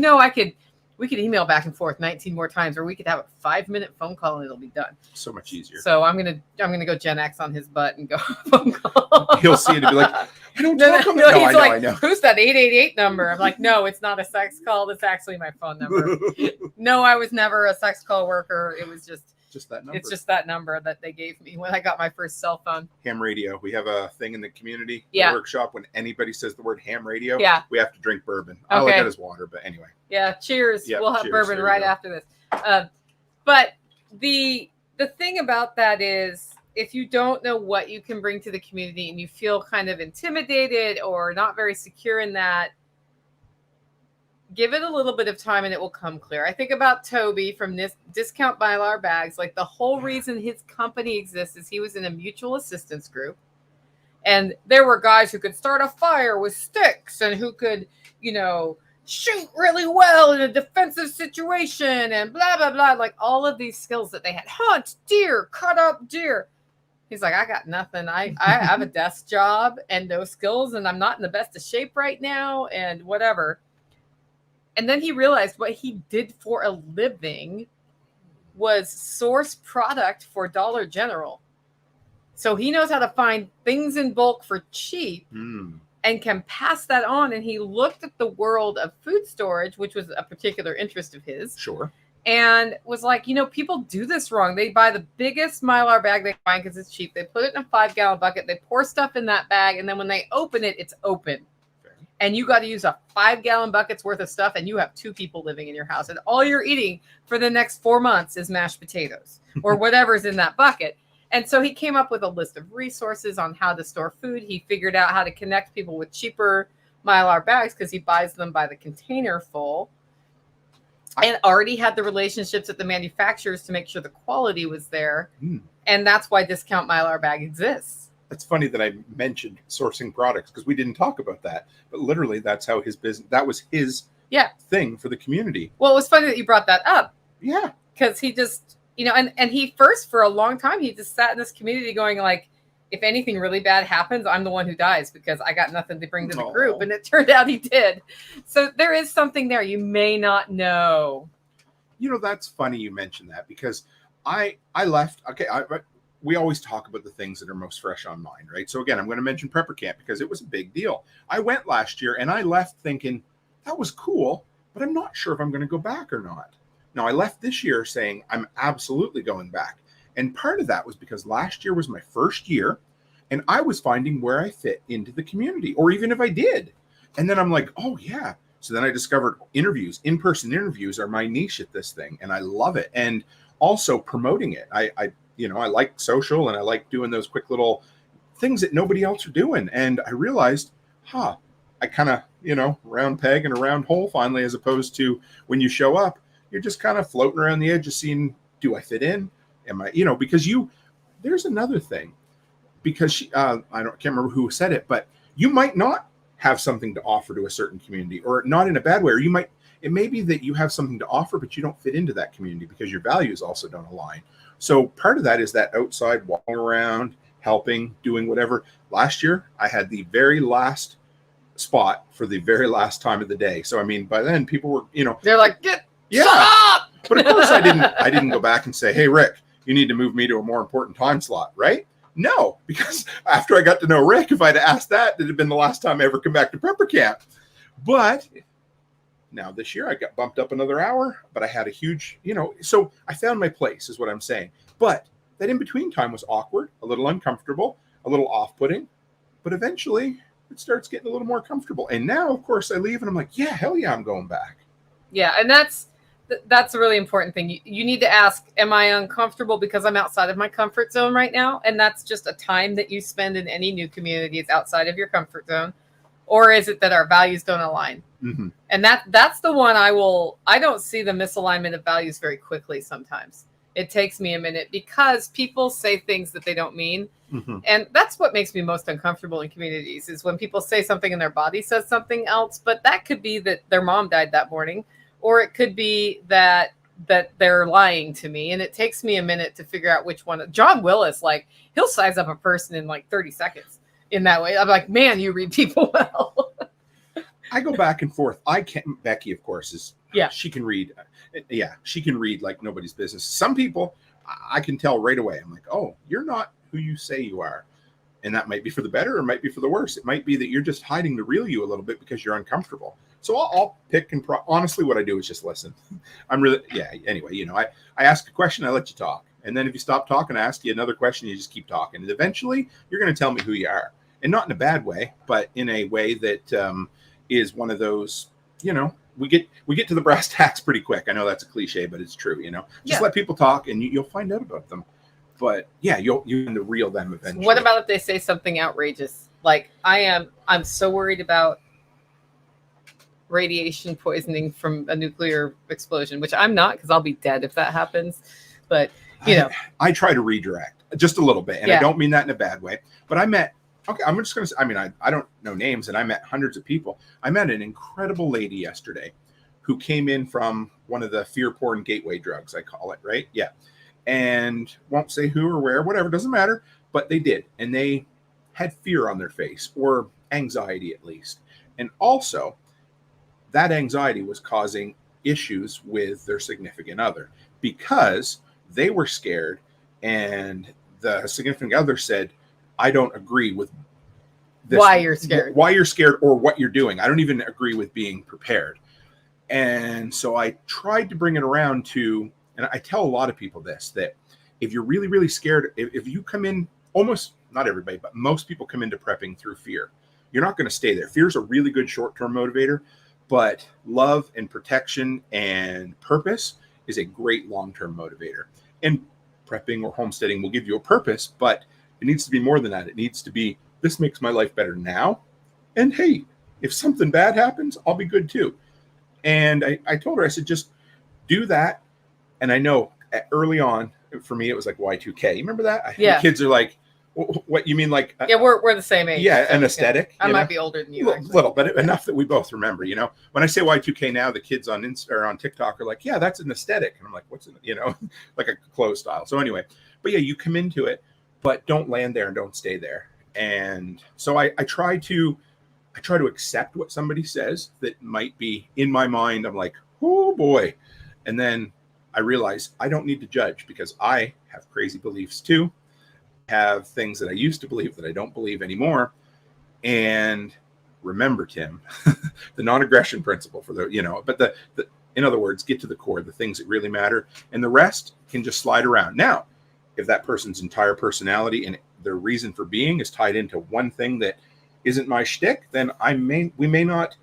we could email back and forth 19 more times, or we could have a 5-minute phone call and it'll be done. So much easier. So I'm gonna go Gen X on his butt and go phone call. He'll see it and be like, I don't talk on no, that. He's I know. Who's that 888 number? I'm like, no, it's not a sex call. It's actually my phone number. No, I was never a sex call worker. It was just that number. It's just that number that they gave me when I got my first cell phone. Ham radio. We have a thing in the community workshop. When anybody says the word ham radio, we have to drink bourbon. I like it as water, but anyway. Yeah, cheers. Yep, we'll have cheers. bourbon right after this. But the thing about that is, if you don't know what you can bring to the community and you feel kind of intimidated or not very secure in that, give it a little bit of time and it will come clear. I think about Toby from this Discount Mylar Bags. Like, the whole reason his company exists is he was in a mutual assistance group. And there were guys who could start a fire with sticks and who could, shoot really well in a defensive situation and blah, blah, blah. Like, all of these skills that they had. Hunt deer, cut up deer. He's like, I got nothing. I have a desk job and no skills, and I'm not in the best of shape right now and whatever. And then he realized what he did for a living was source product for Dollar General. So he knows how to find things in bulk for cheap and can pass that on. And he looked at the world of food storage, which was a particular interest of his. Sure. And was like, people do this wrong. They buy the biggest Mylar bag they find because it's cheap. They put it in a 5-gallon bucket. They pour stuff in that bag. And then when they open it, it's open. And you got to use a 5-gallon bucket's worth of stuff, and you have 2 people living in your house, and all you're eating for the next 4 months is mashed potatoes or whatever's in that bucket. And so he came up with a list of resources on how to store food. He figured out how to connect people with cheaper Mylar bags because he buys them by the container full, and already had the relationships at the manufacturers to make sure the quality was there. And that's why Discount Mylar Bag exists. It's funny that I mentioned sourcing products because we didn't talk about that, but literally that's how his business, that was his thing for the community. Well, it was funny that you brought that up. Yeah. Because he just, and he first, for a long time, he just sat in this community going like, if anything really bad happens, I'm the one who dies because I got nothing to bring to the group. And it turned out he did. So there is something there you may not know. That's funny you mentioned that because I left. Okay. We always talk about the things that are most fresh on mind, right? So again, I'm going to mention prepper camp because it was a big deal. I went last year and I left thinking that was cool, but I'm not sure if I'm going to go back or not. Now I left this year saying I'm absolutely going back. And part of that was because last year was my first year and I was finding where I fit into the community, or even if I did. And then I'm like, oh yeah. So then I discovered in-person interviews are my niche at this thing. And I love it. And also promoting it. I like social and I like doing those quick little things that nobody else are doing. And I realized, I kind of, round peg in a round hole finally, as opposed to when you show up, you're just kind of floating around the edge of seeing, do I fit in? Am I, because there's another thing because I can't remember who said it, but you might not have something to offer to a certain community, or not in a bad way, or it may be that you have something to offer, but you don't fit into that community because your values also don't align. So part of that is that outside walking around, helping, doing whatever. Last year, I had the very last spot for the very last time of the day. So, by then people were, they're like, shut up! But of course I didn't go back and say, hey, Rick, you need to move me to a more important time slot, right? No, because after I got to know Rick, if I'd asked that, it'd have been the last time I ever come back to prepper camp. But now this year I got bumped up another hour, but I had a huge, so I found my place is what I'm saying. But that in-between time was awkward, a little uncomfortable, a little off-putting, but eventually it starts getting a little more comfortable. And now, of course, I leave and I'm like, yeah, hell yeah, I'm going back. Yeah, and that's a really important thing. You need to ask, am I uncomfortable because I'm outside of my comfort zone right now? And that's just a time that you spend in any new community is outside of your comfort zone. Or is it that our values don't align? Mm-hmm. And that's the one I don't see the misalignment of values very quickly sometimes. It takes me a minute because people say things that they don't mean. Mm-hmm. And that's what makes me most uncomfortable in communities is when people say something and their body says something else. But that could be that their mom died that morning. Or it could be that they're lying to me. And it takes me a minute to figure out which one. John Willis, like, he'll size up a person in like 30 seconds in that way. I'm like, man, you read people well. I go back and forth. Becky, of course, she can read. Yeah, she can read like nobody's business. Some people, I can tell right away. I'm like, oh, you're not who you say you are. And that might be for the better or it might be for the worse. It might be that you're just hiding the real you a little bit because you're uncomfortable. So I'll pick and honestly, what I do is just listen. Anyway, I ask a question, I let you talk. And then if you stop talking, I ask you another question, you just keep talking. And eventually you're going to tell me who you are. And not in a bad way, but in a way that is one of those, we get to the brass tacks pretty quick. I know that's a cliche, but it's true, Just let people talk and you'll find out about them. But yeah, you'll end to reel them eventually. What about if they say something outrageous? Like I'm so worried about radiation poisoning from a nuclear explosion, which I'm not because I'll be dead if that happens. But I try to redirect just a little bit, and I don't mean that in a bad way. But I'm just going to say, I don't know names, and I met hundreds of people. I met an incredible lady yesterday who came in from one of the fear porn gateway drugs, I call it, right? Yeah. And won't say who or where, whatever, doesn't matter. But they did. And they had fear on their face, or anxiety at least. And also, that anxiety was causing issues with their significant other because they were scared. And the significant other said, I don't agree with this. Why you're scared or what you're doing. I don't even agree with being prepared. And so I tried to bring it around to, and I tell a lot of people this, that if you're really, really scared, if you come in, almost not everybody, but most people come into prepping through fear. You're not going to stay there. Fear is a really good short-term motivator, but love and protection and purpose is a great long-term motivator. And prepping or homesteading will give you a purpose, but it needs to be more than that. It needs to be, this makes my life better now. And hey, if something bad happens, I'll be good too. And I told her, I said, just do that. And I know early on, for me, it was like Y2K. You remember that? Yeah. The kids are like, what you mean? Like, we're the same age. Yeah, so, an aesthetic. I might be older than you. Little, but enough that we both remember. When I say Y2K now, the kids on on TikTok are like, yeah, that's an aesthetic, and I'm like, what's like a clothes style. So anyway, but yeah, you come into it, but don't land there and don't stay there. And so I try to accept what somebody says that might be in my mind. I'm like, oh boy, and then I realize I don't need to judge because I have crazy beliefs too. Have things that I used to believe that I don't believe anymore. And remember, Tim, the non-aggression principle for but the in other words, get to the core, the things that really matter, and the rest can just slide around. Now, if that person's entire personality and their reason for being is tied into one thing that isn't my shtick, then we may not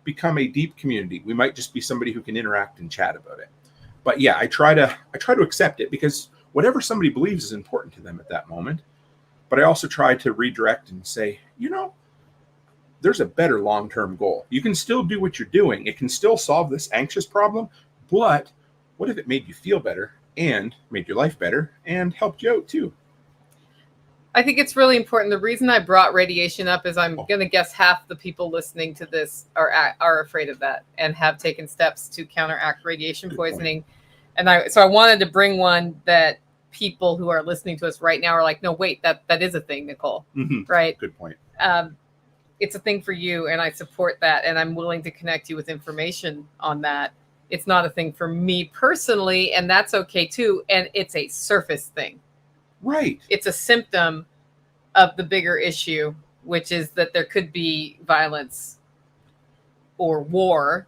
become a deep community. We might just be somebody who can interact and chat about it. But yeah, I try to accept it because whatever somebody believes is important to them at that moment. But I also try to redirect and say, there's a better long-term goal. You can still do what you're doing. It can still solve this anxious problem. But what if it made you feel better and made your life better and helped you out too? I think it's really important. The reason I brought radiation up is I'm going to guess half the people listening to this are afraid of that and have taken steps to counteract radiation poisoning. And I wanted to bring one that people who are listening to us right now are like, no, wait, that is a thing, Nicole. Mm-hmm. Right? Good point. It's a thing for you, and I support that, and I'm willing to connect you with information on that. It's not a thing for me personally, and that's okay too. And it's a surface thing. Right. It's a symptom of the bigger issue, which is that there could be violence or war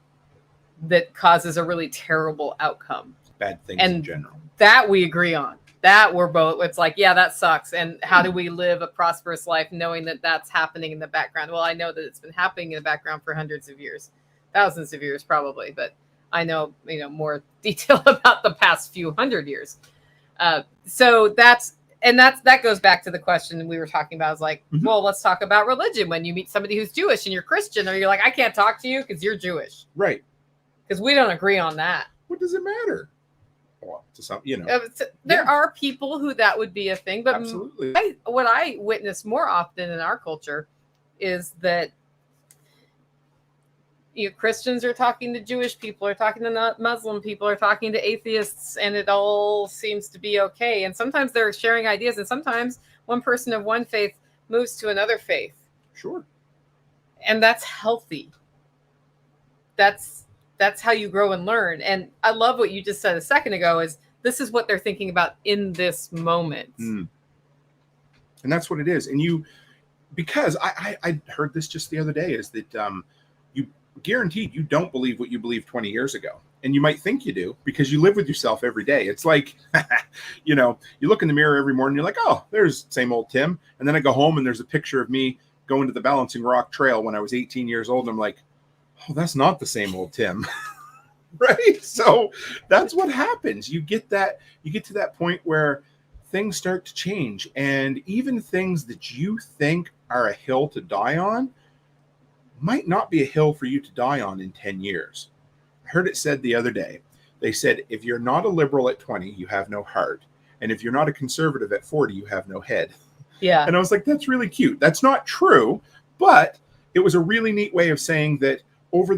that causes a really terrible outcome. Bad things in general. That we agree on. That we're both, it's like, yeah, that sucks. And how do we live a prosperous life knowing that that's happening in the background? Well, I know that it's been happening in the background for hundreds of years, thousands of years probably, but I know, more detail about the past few hundred years. So that goes back to the question we were talking about. Is like, well, let's talk about religion. When you meet somebody who's Jewish and you're Christian, or you're like, I can't talk to you because you're Jewish. Right. Because we don't agree on that. What does it matter? Well, to some, there are people who that would be a thing, but absolutely. What I witness more often in our culture is that Christians are talking to Jewish people, are talking to Muslim people, are talking to atheists, and it all seems to be okay. And sometimes they're sharing ideas, and sometimes one person of one faith moves to another faith. Sure. And that's healthy. That's how you grow and learn. And I love what you just said a second ago, is this is what they're thinking about in this moment. And that's what it is. And because I heard this just the other day, is that you guaranteed you don't believe what you believed 20 years ago. And you might think you do because you live with yourself every day. It's like, you look in the mirror every morning, you're like, oh, there's same old Tim. And then I go home and there's a picture of me going to the Balancing Rock Trail when I was 18 years old. And I'm like, oh, that's not the same old Tim. Right? So that's what happens. You get to that point where things start to change, and even things that you think are a hill to die on might not be a hill for you to die on in 10 years. I heard it said the other day. They said, if you're not a liberal at 20, you have no heart. And if you're not a conservative at 40, you have no head. Yeah. And I was like, that's really cute. That's not true, but it was a really neat way of saying that over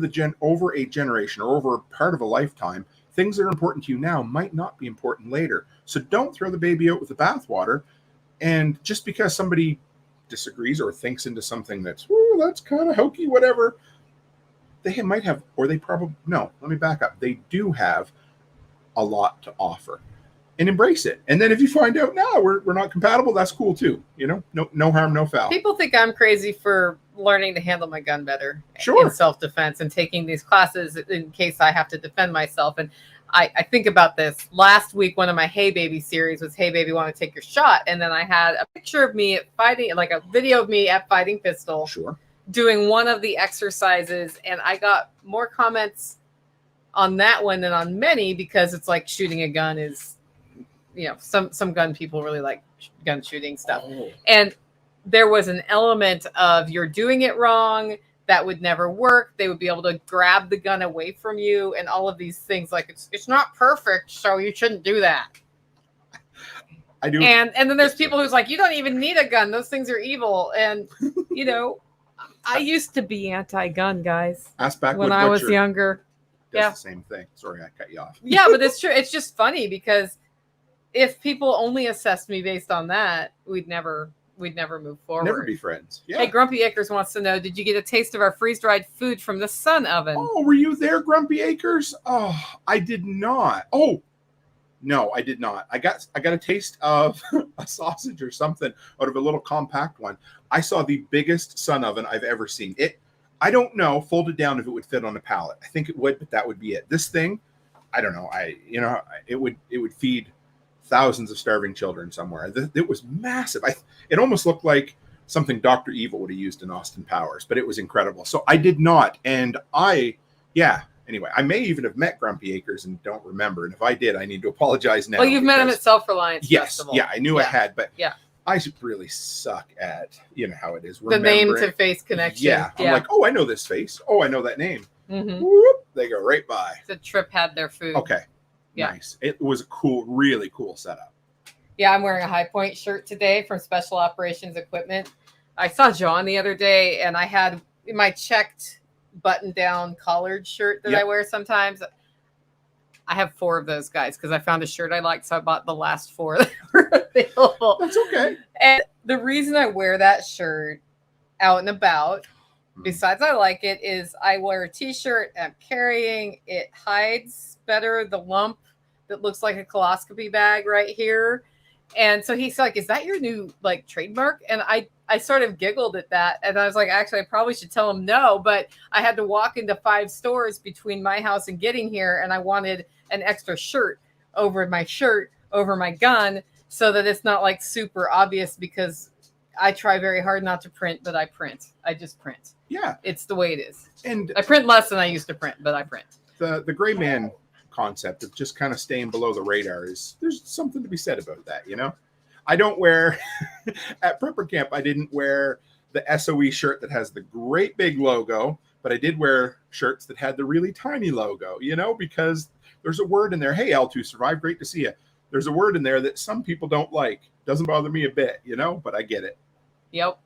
a generation or over part of a lifetime, things that are important to you now might not be important later. So don't throw the baby out with the bathwater. And just because somebody disagrees or thinks into something that's kind of hokey, whatever, they might have, or they probably, no, let me back up. They do have a lot to offer, and embrace it. And then if you find out, no, we're not compatible, that's cool too. No harm, no foul. People think I'm crazy for learning to handle my gun better in self-defense and taking these classes in case I have to defend myself. And I think about this. Last week, one of my Hey Baby series was Hey Baby, Want to Take Your Shot? And then I had a picture of me at fighting, like a video of me at Fighting Pistol, doing one of the exercises. And I got more comments on that one than on many, because it's like shooting a gun is, some gun people really like gun shooting stuff. And there was an element of, you're doing it wrong, that would never work. They would be able to grab the gun away from you, and all of these things, like it's not perfect, so you shouldn't do that. I do. And then there's people who's like, you don't even need a gun, those things are evil. And I used to be anti-gun, guys. Ask back when I was younger. The same thing. Sorry, I cut you off. Yeah, but it's true. It's just funny, because if people only assessed me based on that, we'd never move forward. Never be friends. Yeah. Hey, Grumpy Acres wants to know, did you get a taste of our freeze-dried food from the Sun Oven? Oh, were you there, Grumpy Acres? Oh, I did not. Oh, no, I did not. I got a taste of a sausage or something out of a little compact one. I saw the biggest Sun Oven I've ever seen. I don't know, folded down, if it would fit on a pallet. I think it would, but that would be it. This thing, I don't know. It would feed thousands of starving children somewhere. It was massive. It almost looked like something Dr. Evil would have used in Austin Powers, but it was incredible. So I did not. And anyway, I may even have met Grumpy Acres and don't remember. And if I did, I need to apologize now. Well, you've met him at Self-Reliance Festival. Yeah, I knew I had, but yeah. I really suck at, how it is. The name to face connection. Yeah. I'm like, oh, I know this face. Oh, I know that name. Mm-hmm. Whoop, they go right by. The trip had their food. Okay. Yeah. Nice. It was a really cool setup. Yeah, I'm wearing a High Point shirt today from Special Operations Equipment. I saw John the other day, and I had my checked button-down collared shirt that I wear sometimes. I have 4 of those guys because I found a shirt I liked, so I bought the last 4 that were available. That's okay. And the reason I wear that shirt out and about, besides I like it, is I wear a t-shirt I'm carrying. It hides better the lump that looks like a coloscopy bag right here. And so he's like, is that your new like trademark? And I sort of giggled at that. And I was like, actually, I probably should tell him no, but I had to walk into 5 stores between my house and getting here. And I wanted an extra shirt over my gun so that it's not like super obvious, because I try very hard not to print, but I print. I just print. Yeah. It's the way it is. And I print less than I used to print, but I print. The gray man concept of just kind of staying below the radar there's something to be said about that, you know? I don't wear at prepper camp, I didn't wear the SOE shirt that has the great big logo, but I did wear shirts that had the really tiny logo, you know, because there's a word in there. Hey, L2 Survive, great to see you. There's a word in there that some people don't like. Doesn't bother me a bit, you know, but I get it. Yep.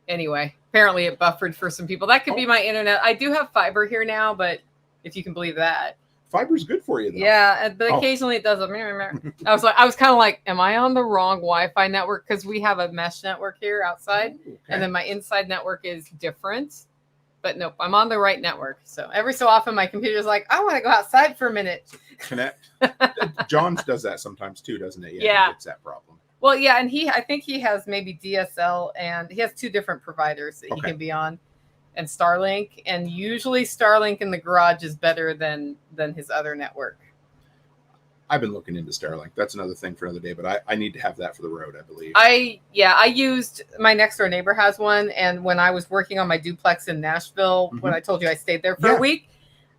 Anyway, apparently it buffered for some people. That could be my internet. I do have fiber here now, but if you can believe that. Fiber's good for you, though. Yeah, but occasionally it does. I was kind of like, am I on the wrong Wi-Fi network? Because we have a mesh network here outside, and then my inside network is different. But nope, I'm on the right network. So every so often, my computer's like, I want to go outside for a minute. Connect. John's does that sometimes too, doesn't it? Yeah. It's that problem. Well, yeah, and I think he has maybe DSL, and he has 2 different providers that he can be on, and Starlink. And usually Starlink in the garage is better than his other network. I've been looking into Starlink. That's another thing for another day, but I need to have that for the road, I believe. I used, my next door neighbor has one, and when I was working on my duplex in Nashville, when I told you I stayed there for a week,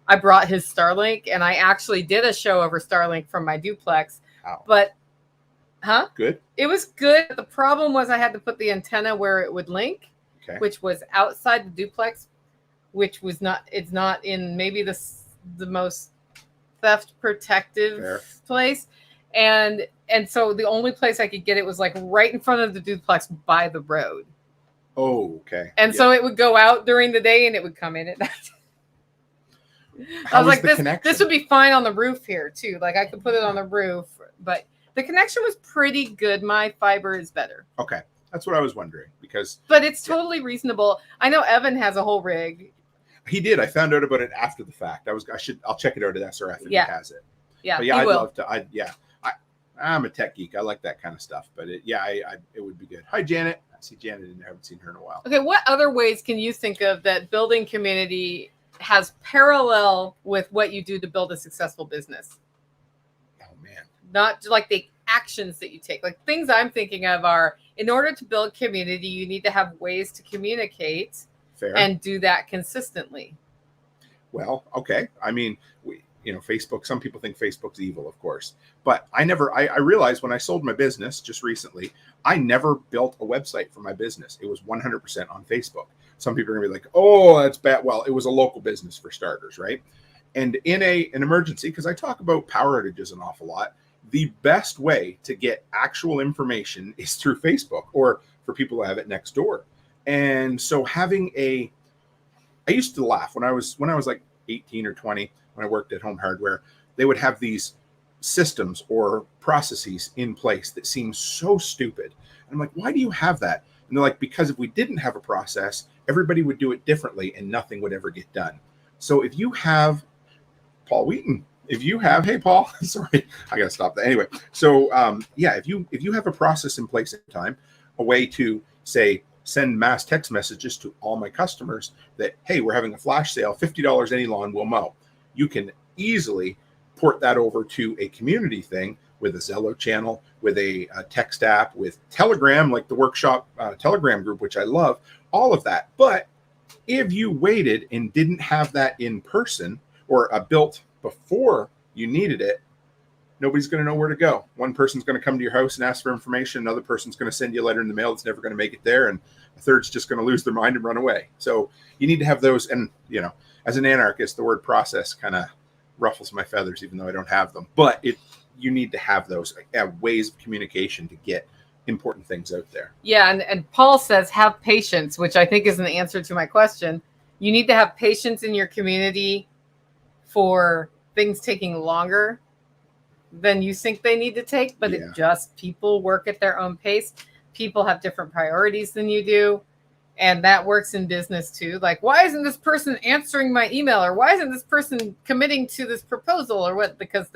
I brought his Starlink, and I actually did a show over Starlink from my duplex. How? But Good. It was good. The problem was I had to put the antenna where it would link, which was outside the duplex, which was not. It's not in maybe the most theft protective place, and so the only place I could get it was like right in front of the duplex by the road. Oh, okay. And so it would go out during the day and it would come in at night. I was like, this would be fine on the roof here too. Like I could put it on the roof, but the connection was pretty good. My fiber is better. Okay. That's what I was wondering but it's totally reasonable. I know Evan has a whole rig. He did. I found out about it after the fact. I'll check it out at SRF if he has it. Yeah. But I'd love to. I'm a tech geek. I like that kind of stuff, but it would be good. Hi, Janet. I see Janet in there. I haven't seen her in a while. Okay. What other ways can you think of that building community has parallel with what you do to build a successful business? Oh man. Not like the actions that you take. Like things I'm thinking of are, in order to build community, you need to have ways to communicate and do that consistently. Well, okay. I mean, Facebook, some people think Facebook's evil, of course, but I realized when I sold my business just recently, I never built a website for my business. It was 100% on Facebook. Some people are gonna be like, oh, that's bad. Well, it was a local business for starters, right? And in an emergency, because I talk about power outages an awful lot, the best way to get actual information is through Facebook, or for people who have it next door. And so I used to laugh when I was like 18 or 20, when I worked at Home Hardware, they would have these systems or processes in place that seem so stupid. And I'm like, why do you have that? And they're like, because if we didn't have a process, everybody would do it differently and nothing would ever get done. So if you have Paul Wheaton, hey Paul, sorry, I gotta stop that. Anyway, so if you have a process in place at the time, a way to say send mass text messages to all my customers that, hey, we're having a flash sale, $50 any lawn will mow. You can easily port that over to a community thing with a Zello channel, with a text app, with Telegram, like the workshop Telegram group, which I love, all of that. But if you waited and didn't have that in person or built before you needed it, nobody's going to know where to go. One person's going to come to your house and ask for information. Another person's going to send you a letter in the mail that's never going to make it there. And a third's just going to lose their mind and run away. So you need to have those. And, as an anarchist, the word process kind of ruffles my feathers, even though I don't have them. But you need to have those ways of communication to get important things out there. Yeah. And Paul says, have patience, which I think is an answer to my question. You need to have patience in your community for things taking longer than you think they need to take, but people work at their own pace. People have different priorities than you do. And that works in business too. Like, why isn't this person answering my email? Or why isn't this person committing to this proposal or what? Because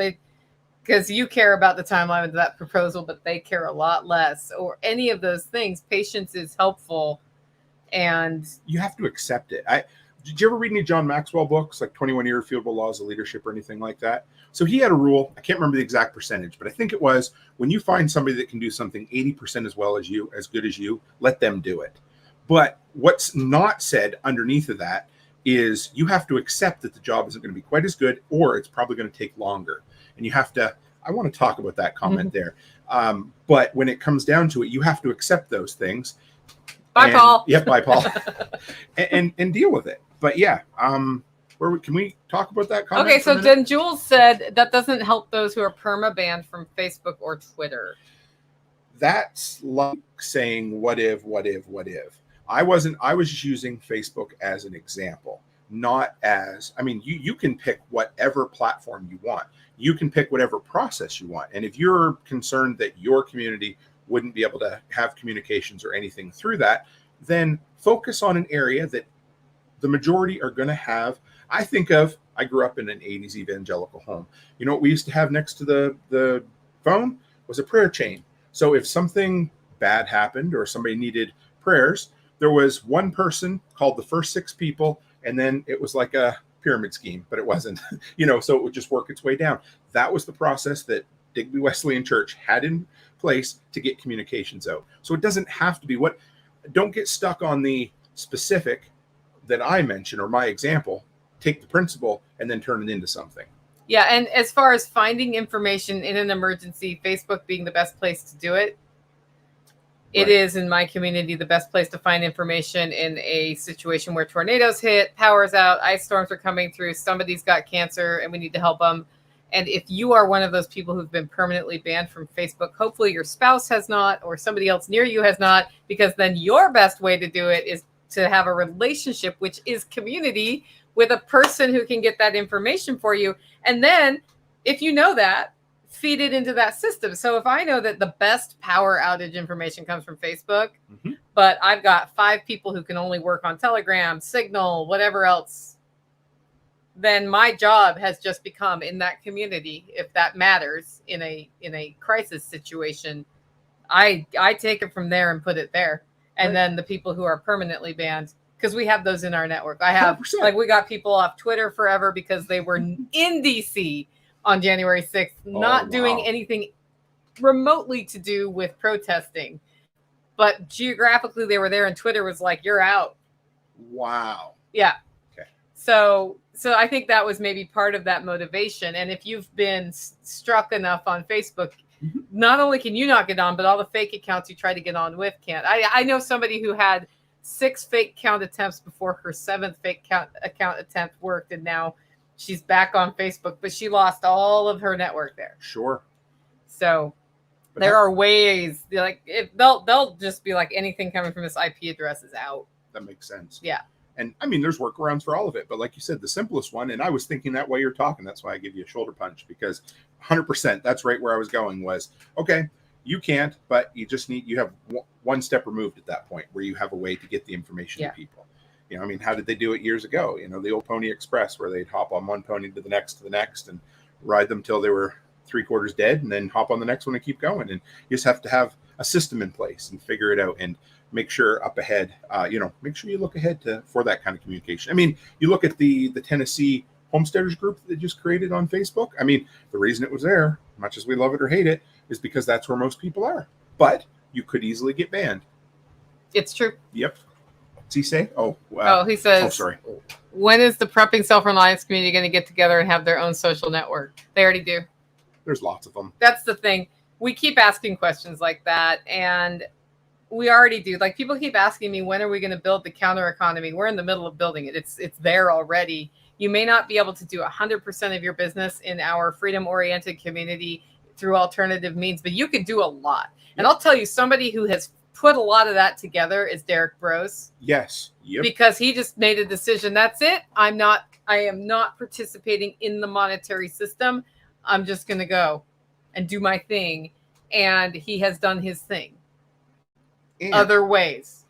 because you care about the timeline of that proposal, but they care a lot less, or any of those things. Patience is helpful, and you have to accept it. Did you ever read any John Maxwell books, like 21 Irrefutable Laws of Leadership or anything like that? So he had a rule. I can't remember the exact percentage, but I think it was when you find somebody that can do something 80% as well as you, as good as you, let them do it. But what's not said underneath of that is you have to accept that the job isn't going to be quite as good, or it's probably going to take longer. And you have to, I want to talk about that comment there. But when it comes down to it, you have to accept those things. Bye, Paul. Yep, bye, Paul. and deal with it. But yeah, can we talk about that comment? Okay, so then Jules said that doesn't help those who are perma-banned from Facebook or Twitter. That's like saying, what if? I was just using Facebook as an example, not as, I mean, you can pick whatever platform you want. You can pick whatever process you want. And if you're concerned that your community wouldn't be able to have communications or anything through that, then focus on an area that the majority are going to have. I grew up in an 80s evangelical home. You know what we used to have next to the phone was a prayer chain. So if something bad happened or somebody needed prayers, there was one person called the first 6 people, and then it was like a pyramid scheme, but it wasn't, so it would just work its way down. That was the process that Digby Wesleyan Church had in place to get communications out. So it doesn't have to be don't get stuck on the specific that I mentioned or my example. Take the principle and then turn it into something. Yeah, and as far as finding information in an emergency, Facebook being the best place to do it, it is, in my community, the best place to find information in a situation where tornadoes hit, power's out, ice storms are coming through, somebody's got cancer, and we need to help them. And if you are one of those people who've been permanently banned from Facebook, hopefully your spouse has not, or somebody else near you has not, because then your best way to do it is to have a relationship, which is community, with a person who can get that information for you. And then if you know that, feed it into that system. So if I know that the best power outage information comes from Facebook, but I've got 5 people who can only work on Telegram, Signal, whatever else, then my job has just become in that community, if that matters in a crisis situation, I take it from there and put it there. And then the people who are permanently banned, because we have those in our network. I have 100%. We got people off Twitter forever because they were in DC on January 6th, not doing anything remotely to do with protesting. But geographically, they were there, and Twitter was like, you're out. Wow. Yeah. Okay. So I think that was maybe part of that motivation. And if you've been struck enough on Facebook, not only can you not get on, but all the fake accounts you try to get on with can't. I know somebody who had 6 fake account attempts before her 7th fake account attempt worked, and now she's back on Facebook, but she lost all of her network there. Sure. So there are ways, like, if they'll just be like, anything coming from this IP address is out. That makes sense. Yeah. And I mean, there's workarounds for all of it, but like you said, the simplest one, and I was thinking that while you're talking, that's why I give you a shoulder punch, because 100%, that's right where I was going was, okay, you can't, but you have one step removed at that point where you have a way to get the information to people. I mean, how did they do it years ago? The old Pony Express, where they'd hop on one pony to the next, and ride them till they were 3/4 dead, and then hop on the next one and keep going. And you just have to have a system in place and figure it out, and make sure up ahead, make sure you look ahead for that kind of communication. I mean, you look at the Tennessee Homesteaders group that they just created on Facebook. I mean, the reason it was there, much as we love it or hate it, is because that's where most people are. But you could easily get banned. It's true. Yep. What's he say? He says, oh, sorry. When is the prepping self-reliance community going to get together and have their own social network? They already do. There's lots of them. That's the thing. We keep asking questions like that, and we already do. Like, people keep asking me, when are we going to build the counter economy? We're in the middle of building it. It's there already. You may not be able to do 100% of your business in our freedom-oriented community through alternative means, but you could do a lot. And I'll tell you, somebody who has put a lot of that together is Derek Brose. Yes. Yep. Because he just made a decision. That's it. I am not participating in the monetary system. I'm just going to go and do my thing. And he has done his thing. And other ways.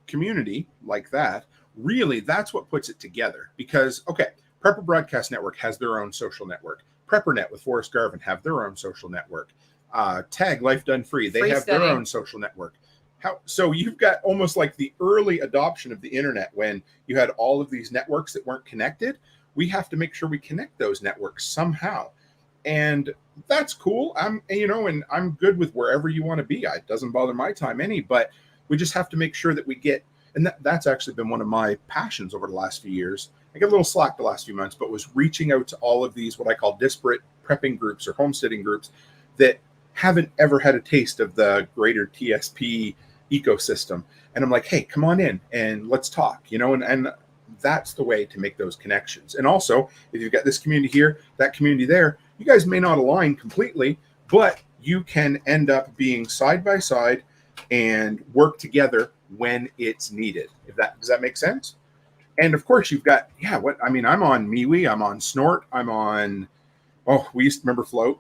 Community like that, really, that's what puts it together. Because, okay, Prepper Broadcast Network has their own social network. PrepperNet with Forrest Garvin have their own social network. Tag Life Done Free, they have their own social network. So you've got almost like the early adoption of the internet when you had all of these networks that weren't connected. We have to make sure we connect those networks somehow. And that's cool. And I'm good with wherever you want to be. It doesn't bother my time any, but we just have to make sure that we get, and that's actually been one of my passions over the last few years. I got a little slack the last few months, but was reaching out to all of these, what I call disparate prepping groups or homesteading groups that haven't ever had a taste of the greater TSP ecosystem. And I'm like, hey, come on in and let's talk, and that's the way to make those connections. And also, if you've got this community here, that community there, you guys may not align completely, but you can end up being side by side and work together when it's needed. Does that make sense? And of course, you've got, I'm on MeWe, I'm on Snort, I'm on, we used to remember Float.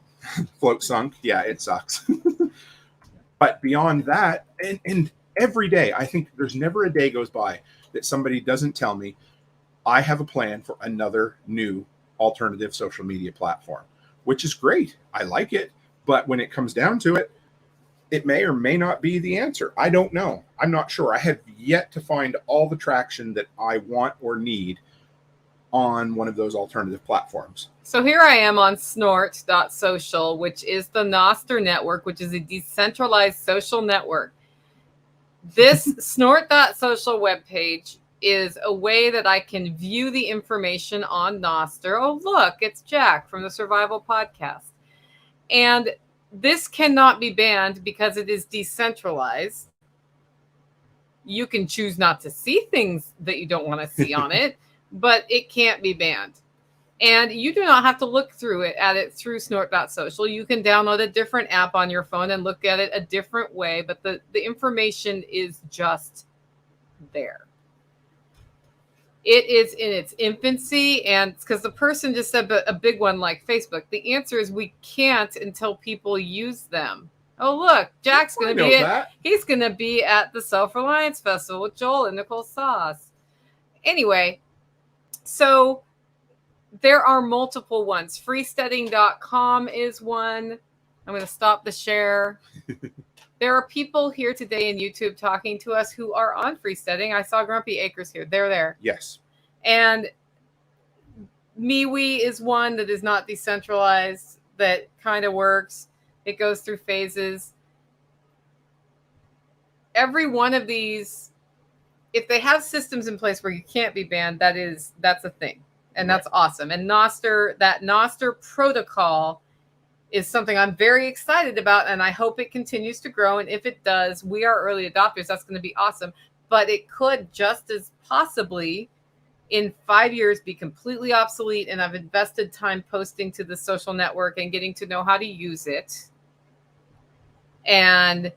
Float sunk. Yeah, it sucks. But beyond that, and every day, I think there's never a day goes by that somebody doesn't tell me, I have a plan for another new alternative social media platform, which is great. I like it. But when it comes down to it, it may or may not be the answer. I don't know. I'm not sure. I have yet to find all the traction that I want or need on one of those alternative platforms. So here I am on snort.social, which is the Noster network, which is a decentralized social network. This snort.social webpage is a way that I can view the information on Noster. Oh, look, it's Jack from the Survival Podcast. And this cannot be banned because it is decentralized. You can choose not to see things that you don't want to see on it, but it can't be banned. And you do not have to look at it through snort.social. You can download a different app on your phone and look at it a different way, but the information is just there. It is in its infancy, and because the person just said a big one like Facebook, the answer is we can't until people use them. Oh, look, Jack's going to he's going to be at the Self-Reliance Festival with Joel and Nicole Sauce. Anyway, so there are multiple ones. Freesteading.com is one. I'm going to stop the share. There are people here today in YouTube talking to us who are on Freesteading. I saw Grumpy Acres here. They're there. Yes. And MeWe is one that is not decentralized, that kind of works. It goes through phases. Every one of these, if they have systems in place where you can't be banned, that's a thing. And that's awesome. And that Noster protocol is something I'm very excited about, and I hope it continues to grow. And if it does, we are early adopters. That's going to be awesome. But it could just as possibly in 5 years be completely obsolete. And I've invested time posting to the social network and getting to know how to use it. And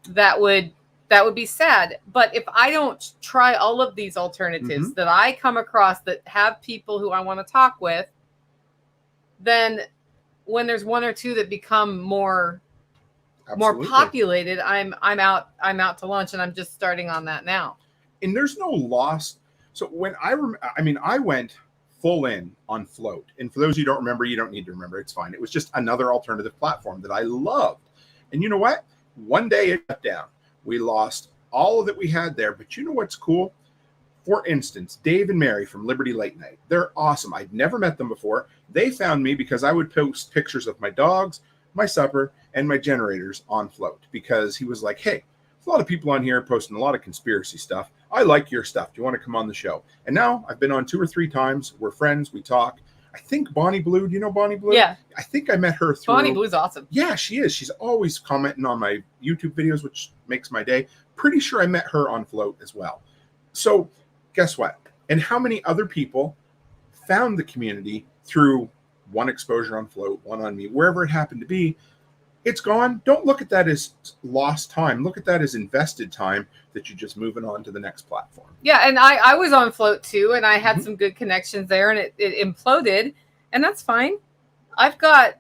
that would be sad. But if I don't try all of these alternatives that I come across that have people who I want to talk with, then when there's one or two that become more populated, I'm out to lunch, and I'm just starting on that now. And there's no loss. So when I went full in on Float, and for those who don't remember, you don't need to remember. It's fine. It was just another alternative platform that I loved. And you know what? One day it shut down. We lost all that we had there. But you know what's cool? For instance, Dave and Mary from Liberty Late Night. They're awesome. I'd never met them before. They found me because I would post pictures of my dogs, my supper, and my generators on Float, because he was like, hey, there's a lot of people on here posting a lot of conspiracy stuff. I like your stuff. Do you want to come on the show? And now I've been on 2 or 3 times. We're friends. We talk. I think Bonnie Blue, do you know Bonnie Blue? Yeah. I think I met her through. Bonnie Blue's awesome. Yeah, she is. She's always commenting on my YouTube videos, which makes my day. Pretty sure I met her on Float as well. So guess what? And how many other people found the community through one exposure on Float, one on me, wherever it happened to be? It's gone. Don't look at that as lost time. Look at that as invested time that you're just moving on to the next platform. Yeah, and I was on Float too, and I had some good connections there, and it imploded, and that's fine. I've got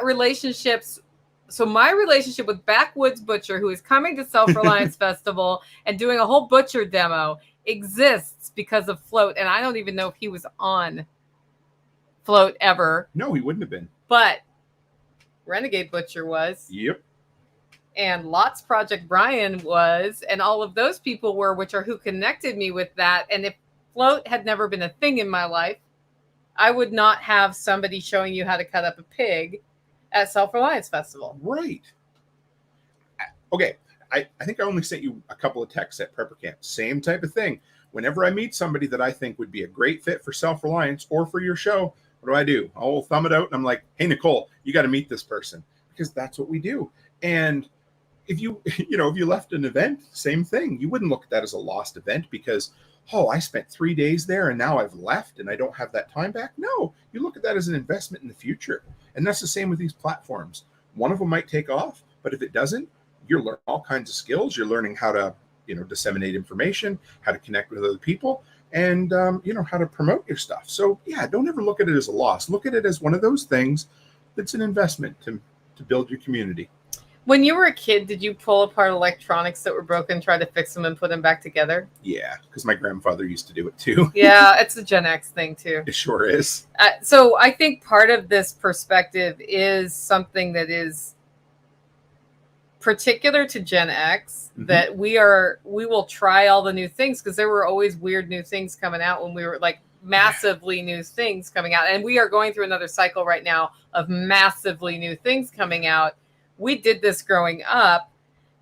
relationships. So my relationship with Backwoods Butcher, who is coming to Self-Reliance Festival and doing a whole butcher demo, exists because of Float, and I don't even know if he was on Float ever, No, he wouldn't have been. but Renegade Butcher was. Yep. And Lots Project Brian was, and all of those people were, which are who connected me with that. And if Float had never been a thing in my life, I would not have somebody showing you how to cut up a pig at Self-Reliance Festival. Right. Okay. I think I only sent you a couple of texts at Prepper Camp. Same type of thing. Whenever I meet somebody that I think would be a great fit for Self-Reliance or for your show, what do? I'll thumb it out and I'm like, hey, Nicole, you got to meet this person, because that's what we do. And if you left an event, same thing. You wouldn't look at that as a lost event because, oh, I spent 3 days there and now I've left and I don't have that time back. No, you look at that as an investment in the future. And that's the same with these platforms. One of them might take off, but if it doesn't, you're learning all kinds of skills. You're learning how to, disseminate information, how to connect with other people, and, how to promote your stuff. So yeah, don't ever look at it as a loss. Look at it as one of those things that's an investment to build your community. When you were a kid, did you pull apart electronics that were broken, try to fix them and put them back together? Yeah, because my grandfather used to do it too. Yeah, it's a Gen X thing too. It sure is. So I think part of this perspective is something that is particular to Gen X, that we will try all the new things, because there were always weird new things coming out when we were like massively new things coming out. And we are going through another cycle right now of massively new things coming out. We did this growing up,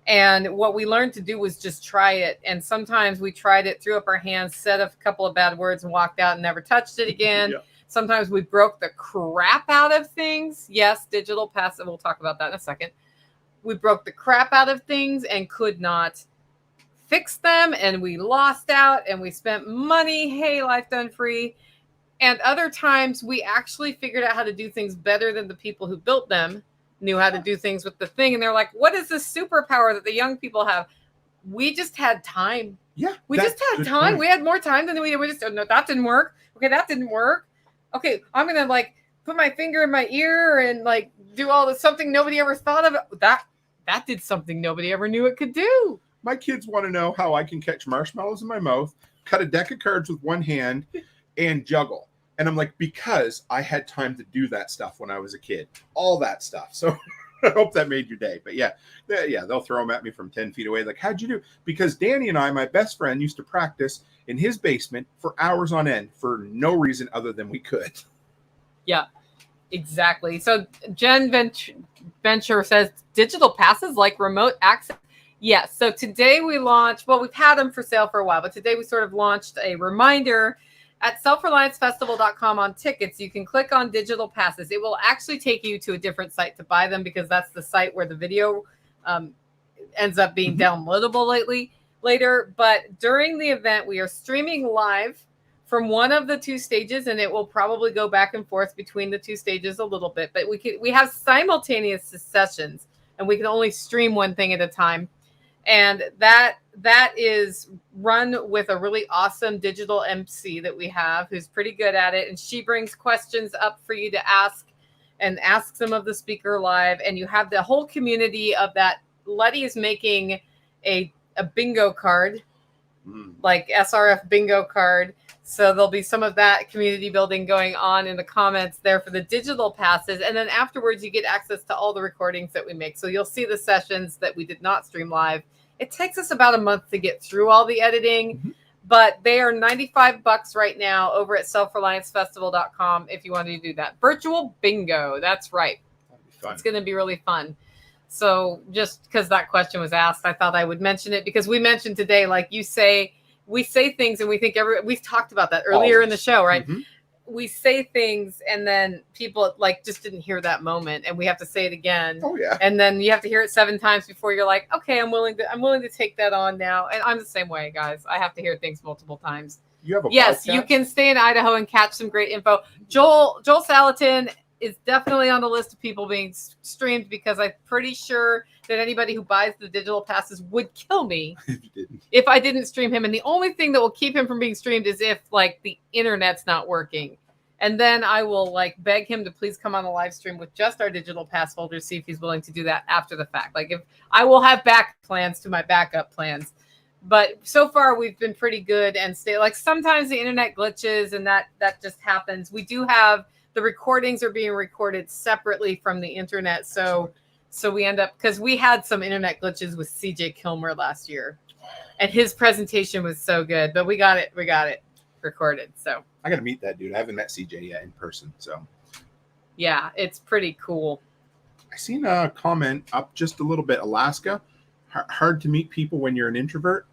and what we learned to do was just try it. And sometimes we tried it, threw up our hands, said a couple of bad words and walked out and never touched it again. Yeah. Sometimes we broke the crap out of things. Yes, digital passive. We'll talk about that in a second. We broke the crap out of things and could not fix them. And we lost out and we spent money. Hey, life done free. And other times we actually figured out how to do things better than the people who built them knew how to do things with the thing. And they're like, what is this superpower that the young people have? We just had time. Yeah. We just had time. Point. We had more time than we just, no, that didn't work. Okay, that didn't work. Okay, I'm going to like put my finger in my ear and like do all this, something nobody ever thought of. That did something nobody ever knew it could do. My kids want to know how I can catch marshmallows in my mouth, cut a deck of cards with one hand, and juggle. And I'm like, because I had time to do that stuff when I was a kid, all that stuff. So I hope that made your day. But yeah, they'll throw them at me from 10 feet away. Like, how'd you do? Because Danny and I, my best friend, used to practice in his basement for hours on end for no reason other than we could. Yeah, exactly. So Jen Venture says digital passes like remote access. Yes. So today we launched, well, we've had them for sale for a while, but today we sort of launched a reminder at selfreliancefestival.com on tickets. You can click on digital passes. It will actually take you to a different site to buy them, because that's the site where the video ends up being downloadable later. But during the event, we are streaming live from one of the two stages, and it will probably go back and forth between the two stages a little bit. But we have simultaneous sessions, and we can only stream one thing at a time. And that is run with a really awesome digital MC that we have, who's pretty good at it. And she brings questions up for you to ask, and ask some of the speaker live. And you have the whole community of that. Letty is making a bingo card, like SRF bingo card. So there'll be some of that community building going on in the comments there for the digital passes. And then afterwards, you get access to all the recordings that we make. So you'll see the sessions that we did not stream live. It takes us about a month to get through all the editing, but they are $95 right now over at selfreliancefestival.com if you want to do that. Virtual bingo. That's right. It's going to be really fun. So just because that question was asked, I thought I would mention it, because we mentioned today, like you say, we say things and we think we've talked about that earlier in the show, right? We say things and then people like just didn't hear that moment, and we have to say it again. Oh yeah. And then you have to hear it 7 times before you're like, okay, I'm willing to take that on now. And I'm the same way, guys. I have to hear things multiple times. You have a podcast? You can stay in Idaho and catch some great info. Joel Salatin is definitely on the list of people being streamed, because I'm pretty sure that anybody who buys the digital passes would kill me if I didn't stream him. And the only thing that will keep him from being streamed is if like the internet's not working. And then I will like beg him to please come on a live stream with just our digital pass holders, see if he's willing to do that after the fact. Like, if I will have back plans to my backup plans. But so far we've been pretty good, and stay like sometimes the internet glitches and that just happens. We do have the recordings are being recorded separately from the internet. So we end up, because we had some internet glitches with CJ Kilmer last year, and his presentation was so good, but we got it recorded. So I got to meet that dude. I haven't met CJ yet in person. So yeah, it's pretty cool. I seen a comment up just a little bit. Alaska, hard to meet people when you're an introvert.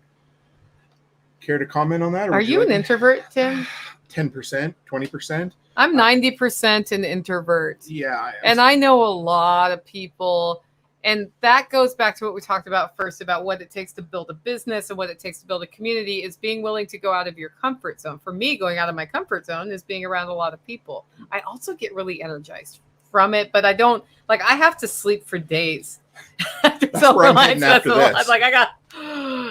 Care to comment on that? Are you an introvert, Tim? 10%, 20%. I'm 90% an introvert. Yeah. And I know a lot of people. And that goes back to what we talked about first, about what it takes to build a business and what it takes to build a community, is being willing to go out of your comfort zone. For me, going out of my comfort zone is being around a lot of people. I also get really energized from it, but I don't, like, I have to sleep for days. That's where I'm heading after this. Like,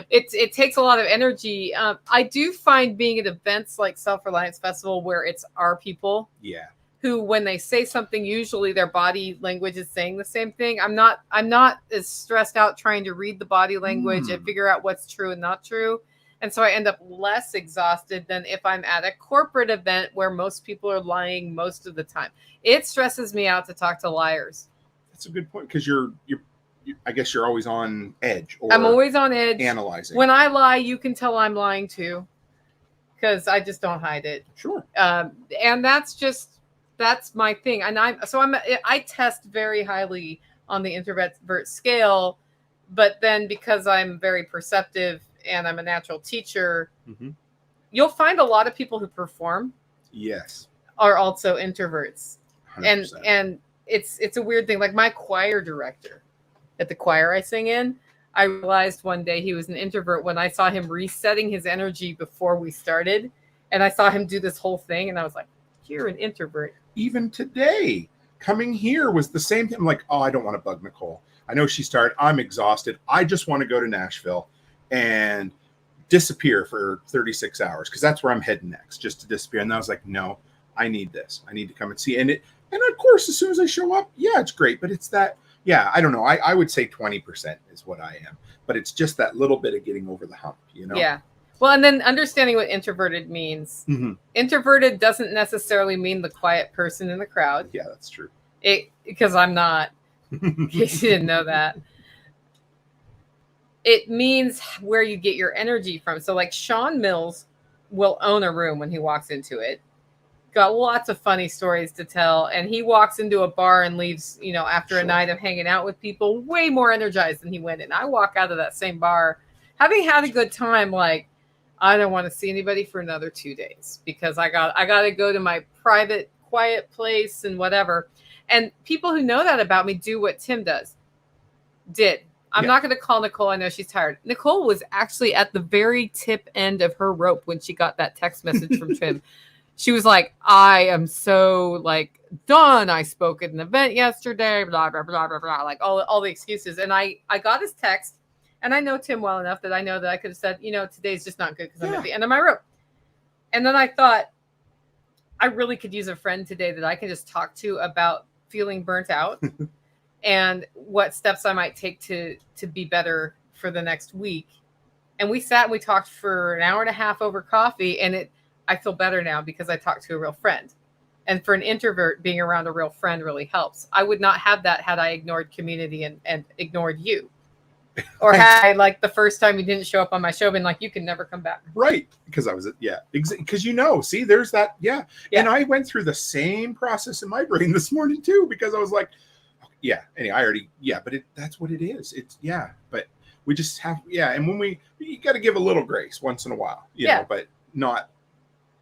it takes a lot of energy. I do find being at events like Self-Reliance Festival, where it's our people. Yeah. Who, when they say something, usually their body language is saying the same thing. I'm not as stressed out trying to read the body language and figure out what's true and not true. And so I end up less exhausted than if I'm at a corporate event where most people are lying most of the time. It stresses me out to talk to liars. That's a good point, because you're I guess you're always on edge. Or I'm always on edge. Analyzing. When I lie, you can tell I'm lying too, because I just don't hide it. Sure. And that's my thing. And I test very highly on the introvert scale, but then because I'm very perceptive and I'm a natural teacher, you'll find a lot of people who perform are also introverts. 100%. And it's a weird thing. Like my choir director at the choir I sing in, I realized one day he was an introvert when I saw him resetting his energy before we started. And I saw him do this whole thing, and I was like, you're an introvert. Even today, coming here was the same thing. I'm like, oh, I don't want to bug Nicole. I know she's tired. I'm exhausted. I just want to go to Nashville and disappear for 36 hours, because that's where I'm heading next, just to disappear. And I was like, no, I need this. I need to come and see. And of course, as soon as I show up, yeah, it's great. But it's that, yeah, I don't know. I would say 20% is what I am. But it's just that little bit of getting over the hump, you know? Yeah. Well, and then understanding what introverted means. Introverted doesn't necessarily mean the quiet person in the crowd. Yeah, that's true. Because I'm not, in case you didn't know that. It means where you get your energy from. So like Sean Mills will own a room when he walks into it. Got lots of funny stories to tell. And he walks into a bar and leaves, after a night of hanging out with people, way more energized than he went in. I walk out of that same bar having had a good time, like, I don't want to see anybody for another 2 days, because I got to go to my private, quiet place and whatever. And people who know that about me do what Tim did. I'm not going to call Nicole. I know she's tired. Nicole was actually at the very tip end of her rope when she got that text message from Tim. She was like, I am so done. I spoke at an event yesterday, blah, blah, blah, blah, blah, like all the excuses. And I got his text. And I know Tim well enough that I know that I could have said, today's just not good because I'm at the end of my rope. And then I thought, I really could use a friend today that I can just talk to about feeling burnt out and what steps I might take to be better for the next week. And we sat and we talked for an hour and a half over coffee, and I feel better now because I talked to a real friend. And for an introvert, being around a real friend really helps. I would not have that had I ignored community and ignored you. Or had I, the first time you didn't show up on my show, been like, you can never come back. Right. Because I was, because see, there's that. Yeah. And I went through the same process in my brain this morning too, because I was like, anyway, but that's what it is. It's, but we just have, and when you got to give a little grace once in a while, you know, but not,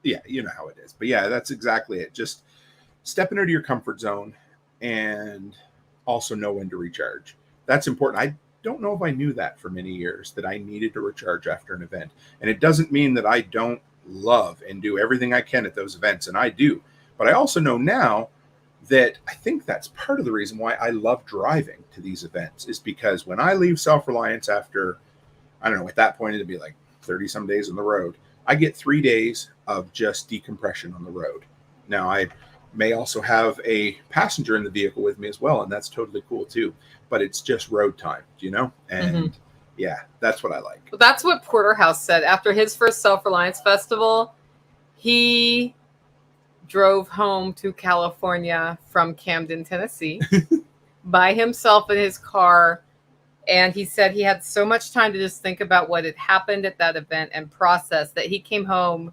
you know how it is. But that's exactly it. Just stepping out of your comfort zone and also know when to recharge. That's important. I don't know if I knew that for many years, that I needed to recharge after an event. And it doesn't mean that I don't love and do everything I can at those events, and I do. But I also know now that I think that's part of the reason why I love driving to these events, is because when I leave Self-Reliance after, I don't know, at that point it'd be like 30 some days on the road, I get 3 days of just decompression on the road. Now I may also have a passenger in the vehicle with me as well, and that's totally cool too. But it's just road time, And that's what I like. Well, that's what Porterhouse said after his first Self-Reliance Festival. He drove home to California from Camden, Tennessee by himself in his car. And he said he had so much time to just think about what had happened at that event and process that he came home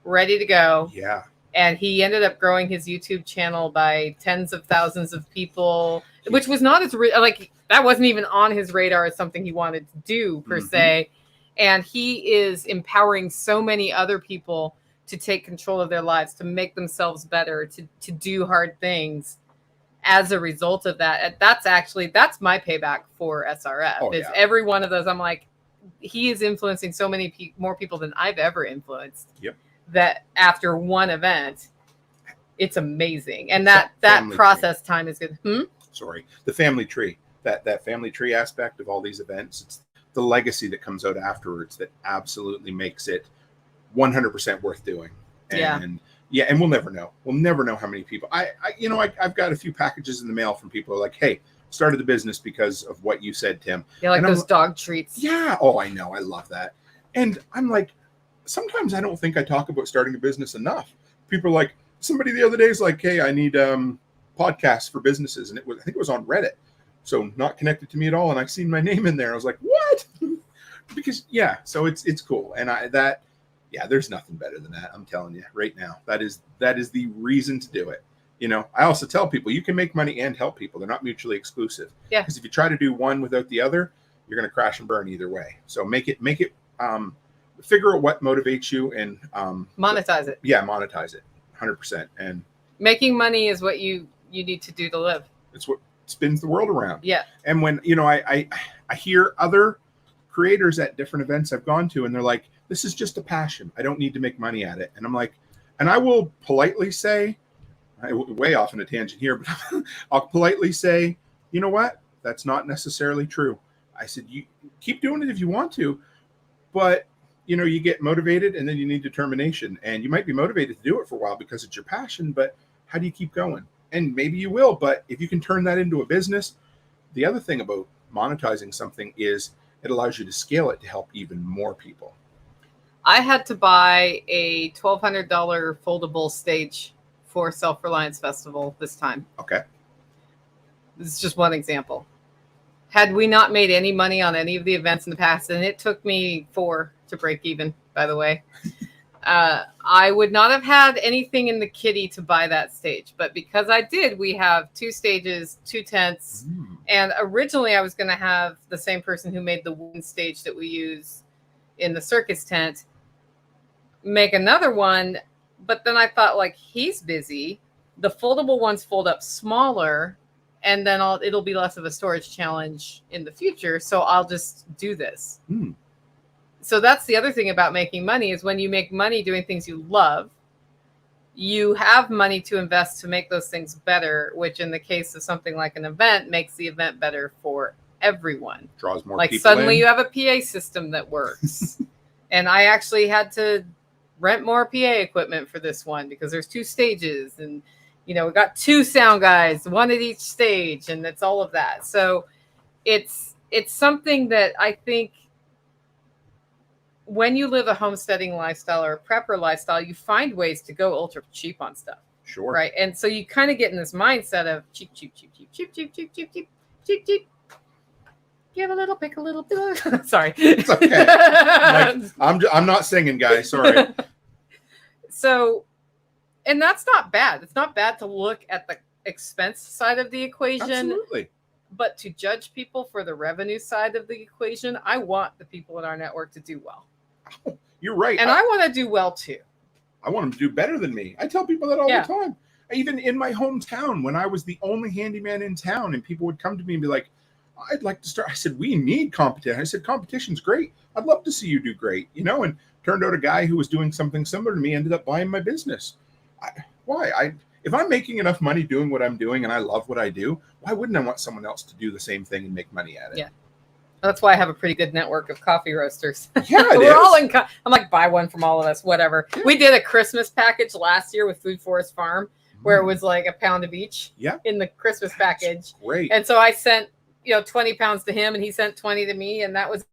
ready to go. Yeah. And he ended up growing his YouTube channel by tens of thousands of people, which was not as like that wasn't even on his radar as something he wanted to do per se. And he is empowering so many other people to take control of their lives, to make themselves better, to do hard things. As a result of that, that's my payback for SRF. Every one of those. I'm like, he is influencing so many more people than I've ever influenced. Yep. That after one event, it's amazing, and that process time is good. Sorry, the family tree. That family tree aspect of all these events. It's the legacy that comes out afterwards that absolutely makes it 100% worth doing. And yeah, and we'll never know. We'll never know how many people. I've got a few packages in the mail from people who are like, hey, started the business because of what you said, Tim. Yeah, like those dog treats. Yeah. Oh, I know. I love that. And I'm like, sometimes I don't think I talk about starting a business enough. People are like, somebody the other day is like, hey, I need podcasts for businesses. And I think it was on Reddit. So not connected to me at all. And I seen my name in there. I was like, what? Because so it's cool. And there's nothing better than that. I'm telling you right now, that is the reason to do it. I also tell people you can make money and help people. They're not mutually exclusive. Yeah. Because if you try to do one without the other, you're going to crash and burn either way. So make it, figure out what motivates you and monetize it. Yeah. Monetize it 100%. And making money is what you need to do to live. It's what spins the world around. Yeah. And when, I hear other creators at different events I've gone to, and they're like, this is just a passion. I don't need to make money at it. And I'm like, and I will politely say, way off on a tangent here, but I'll politely say, you know what? That's not necessarily true. I said, you keep doing it if you want to, but you get motivated and then you need determination, and you might be motivated to do it for a while because it's your passion, but how do you keep going? And maybe you will, but if you can turn that into a business, the other thing about monetizing something is it allows you to scale it to help even more people. I had to buy a $1,200 foldable stage for Self-Reliance Festival this time. Okay. This is just one example. Had we not made any money on any of the events in the past, and it took me 4 to break even, by the way, I would not have had anything in the kitty to buy that stage. But because I did, we have 2 stages, 2 tents. And originally I was going to have the same person who made the wooden stage that we use in the circus tent make another one. But then I thought, like, he's busy. The foldable ones fold up smaller, and then it'll be less of a storage challenge in the future. So I'll just do this. So that's the other thing about making money is when you make money doing things you love, you have money to invest to make those things better, which in the case of something like an event makes the event better for everyone. Draws more like people suddenly in. You have a PA system that works. And I actually had to rent more PA equipment for this one because there's 2 stages, and we got 2 sound guys, 1 at each stage, and it's all of that. So it's something that I think when you live a homesteading lifestyle or a prepper lifestyle, you find ways to go ultra cheap on stuff. Sure. Right. And so you kind of get in this mindset of cheap. Give a little, pick a little. Sorry. It's okay. I'm not singing, guys. Sorry. So, and that's not bad. It's not bad to look at the expense side of the equation. Absolutely. But to judge people for the revenue side of the equation, I want the people in our network to do well. You're right. And I want to do well too. I want them to do better than me. I tell people that all the time. Even in my hometown, when I was the only handyman in town, and people would come to me and be like, I'd like to start. I said, we need competition. I said, competition's great. I'd love to see you do great. And turned out a guy who was doing something similar to me ended up buying my business. If I'm making enough money doing what I'm doing and I love what I do, why wouldn't I want someone else to do the same thing and make money at it? Yeah. That's why I have a pretty good network of coffee roasters. Yeah, we're all in. I'm like, buy one from all of us, whatever. Yeah. We did a Christmas package last year with Food Forest Farm where it was like a pound of each in the Christmas package. Great. And so I sent, 20 pounds to him and he sent 20 to me. And that was.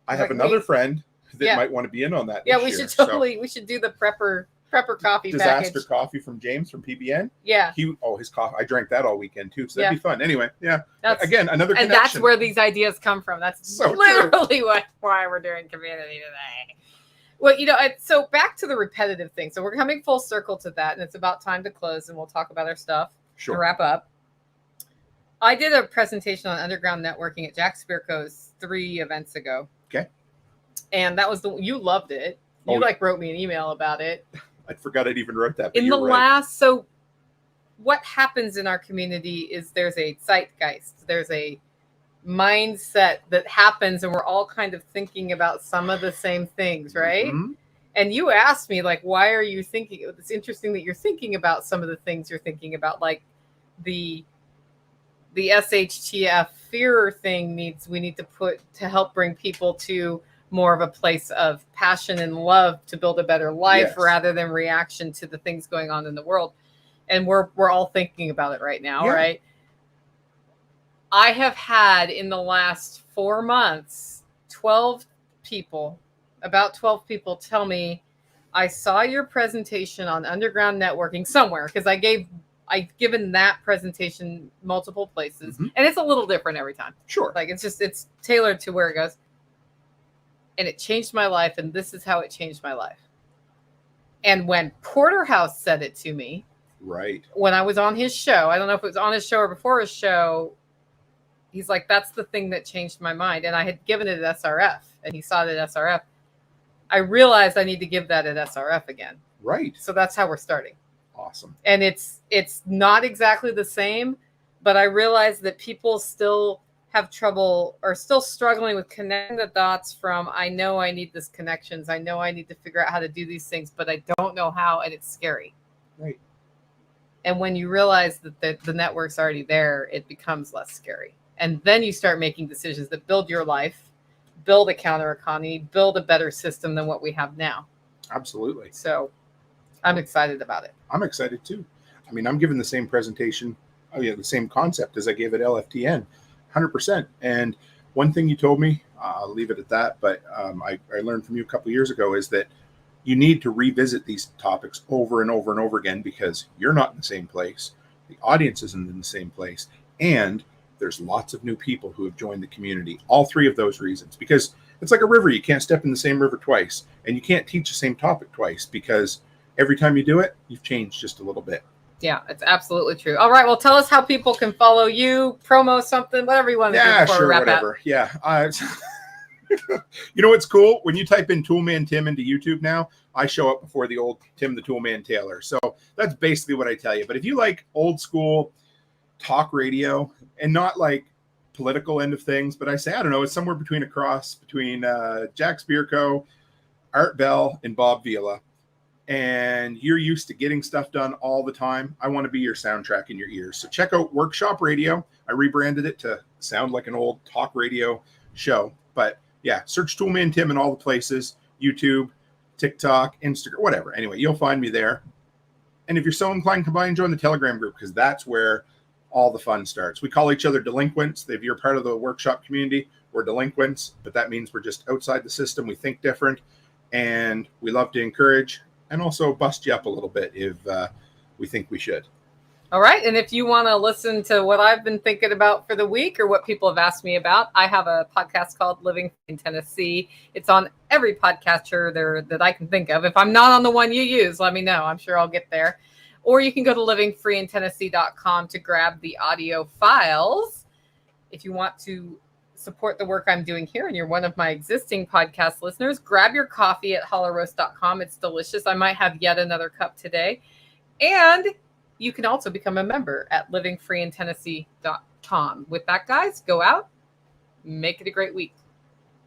I have another friend that might want to be in on that. Yeah, we should totally, we should do the prepper prepper coffee disaster package. coffee from James from PBN. Yeah. His coffee. I drank that all weekend too, so that'd be fun. Anyway, yeah. Again, another connection. And that's where these ideas come from. That's So literally why we're doing community today. Well, so back to the repetitive thing. So we're coming full circle to that, and it's about time to close, and we'll talk about our stuff Sure. to wrap up. I did a presentation on underground networking at Jack Spirko's 3 events ago. Okay. And that was you loved it. You wrote me an email about it. I forgot I'd even wrote that. So what happens in our community is there's a zeitgeist. There's a mindset that happens, and we're all kind of thinking about some of the same things, right? Mm-hmm. And you asked me, like, why are you thinking? It's interesting that you're thinking about some of the things you're thinking about, like the SHTF fear thing we need to put to help bring people to more of a place of passion and love to build a better life rather than reaction to the things going on in the world. And we're all thinking about it right now, right? I have had in the last 4 months, about 12 people tell me, I saw your presentation on underground networking somewhere, because I've given that presentation multiple places, and it's a little different every time. Sure. Like it's tailored to where it goes. And it changed my life, and this is how it changed my life. And when Porterhouse said it to me, right, when I was on his show, I don't know if it was on his show or before his show, he's like, that's the thing that changed my mind. And I had given it at SRF, and he saw it at SRF. I realized I need to give that at SRF again. Right. So that's how we're starting. Awesome. And it's not exactly the same, but I realized that people still have trouble or still struggling with connecting the dots from, I know I need these connections. I know I need to figure out how to do these things, but I don't know how, and it's scary. Right. And when you realize that the network's already there, it becomes less scary. And then you start making decisions that build your life, build a counter economy, build a better system than what we have now. Absolutely. So I'm excited about it. I'm excited too. I mean, I'm giving the same presentation, the same concept as I gave at LFTN, 100%. And one thing you told me, I'll leave it at that, but I learned from you a couple of years ago, is that you need to revisit these topics over and over and over again, because you're not in the same place. The audience isn't in the same place. And there's lots of new people who have joined the community. All 3 of those reasons, because it's like a river. You can't step in the same river twice, and you can't teach the same topic twice, because every time you do it, you've changed just a little bit. Yeah, it's absolutely true. All right, well, tell us how people can follow you, promo something, whatever you want to do before we wrap whatever. up. Yeah. You know what's cool? When you type in Toolman Tim into YouTube now, I show up before the old Tim the Toolman Taylor. So that's basically what I tell you. But if you like old school talk radio, and not like political end of things, but I say, I don't know, it's somewhere between Jack Spirko, Art Bell, and Bob Vila. And you're used to getting stuff done all the time. I want to be your soundtrack in your ears. So check out Workshop Radio. I rebranded it to sound like an old talk radio show. But yeah, search Toolman Tim in all the places, YouTube, TikTok, Instagram, whatever. Anyway, you'll find me there. And if you're so inclined, come by and join the Telegram group, because that's where all the fun starts. We call each other delinquents. If you're part of the workshop community, we're delinquents, but that means we're just outside the system. We think different, and we love to encourage and also bust you up a little bit if we think we should. All right. And if you want to listen to what I've been thinking about for the week, or what people have asked me about, I have a podcast called Living in Tennessee. It's on every podcatcher there that I can think of. If I'm not on the one you use, let me know. I'm sure I'll get there. Or you can go to livingfreeintennessee.com to grab the audio files. If you want to support the work I'm doing here and you're one of my existing podcast listeners, grab your coffee at hollowroast.com. It's delicious. I might have yet another cup today. And you can also become a member at livingfreeintennessee.com. With that, guys, go out, make it a great week.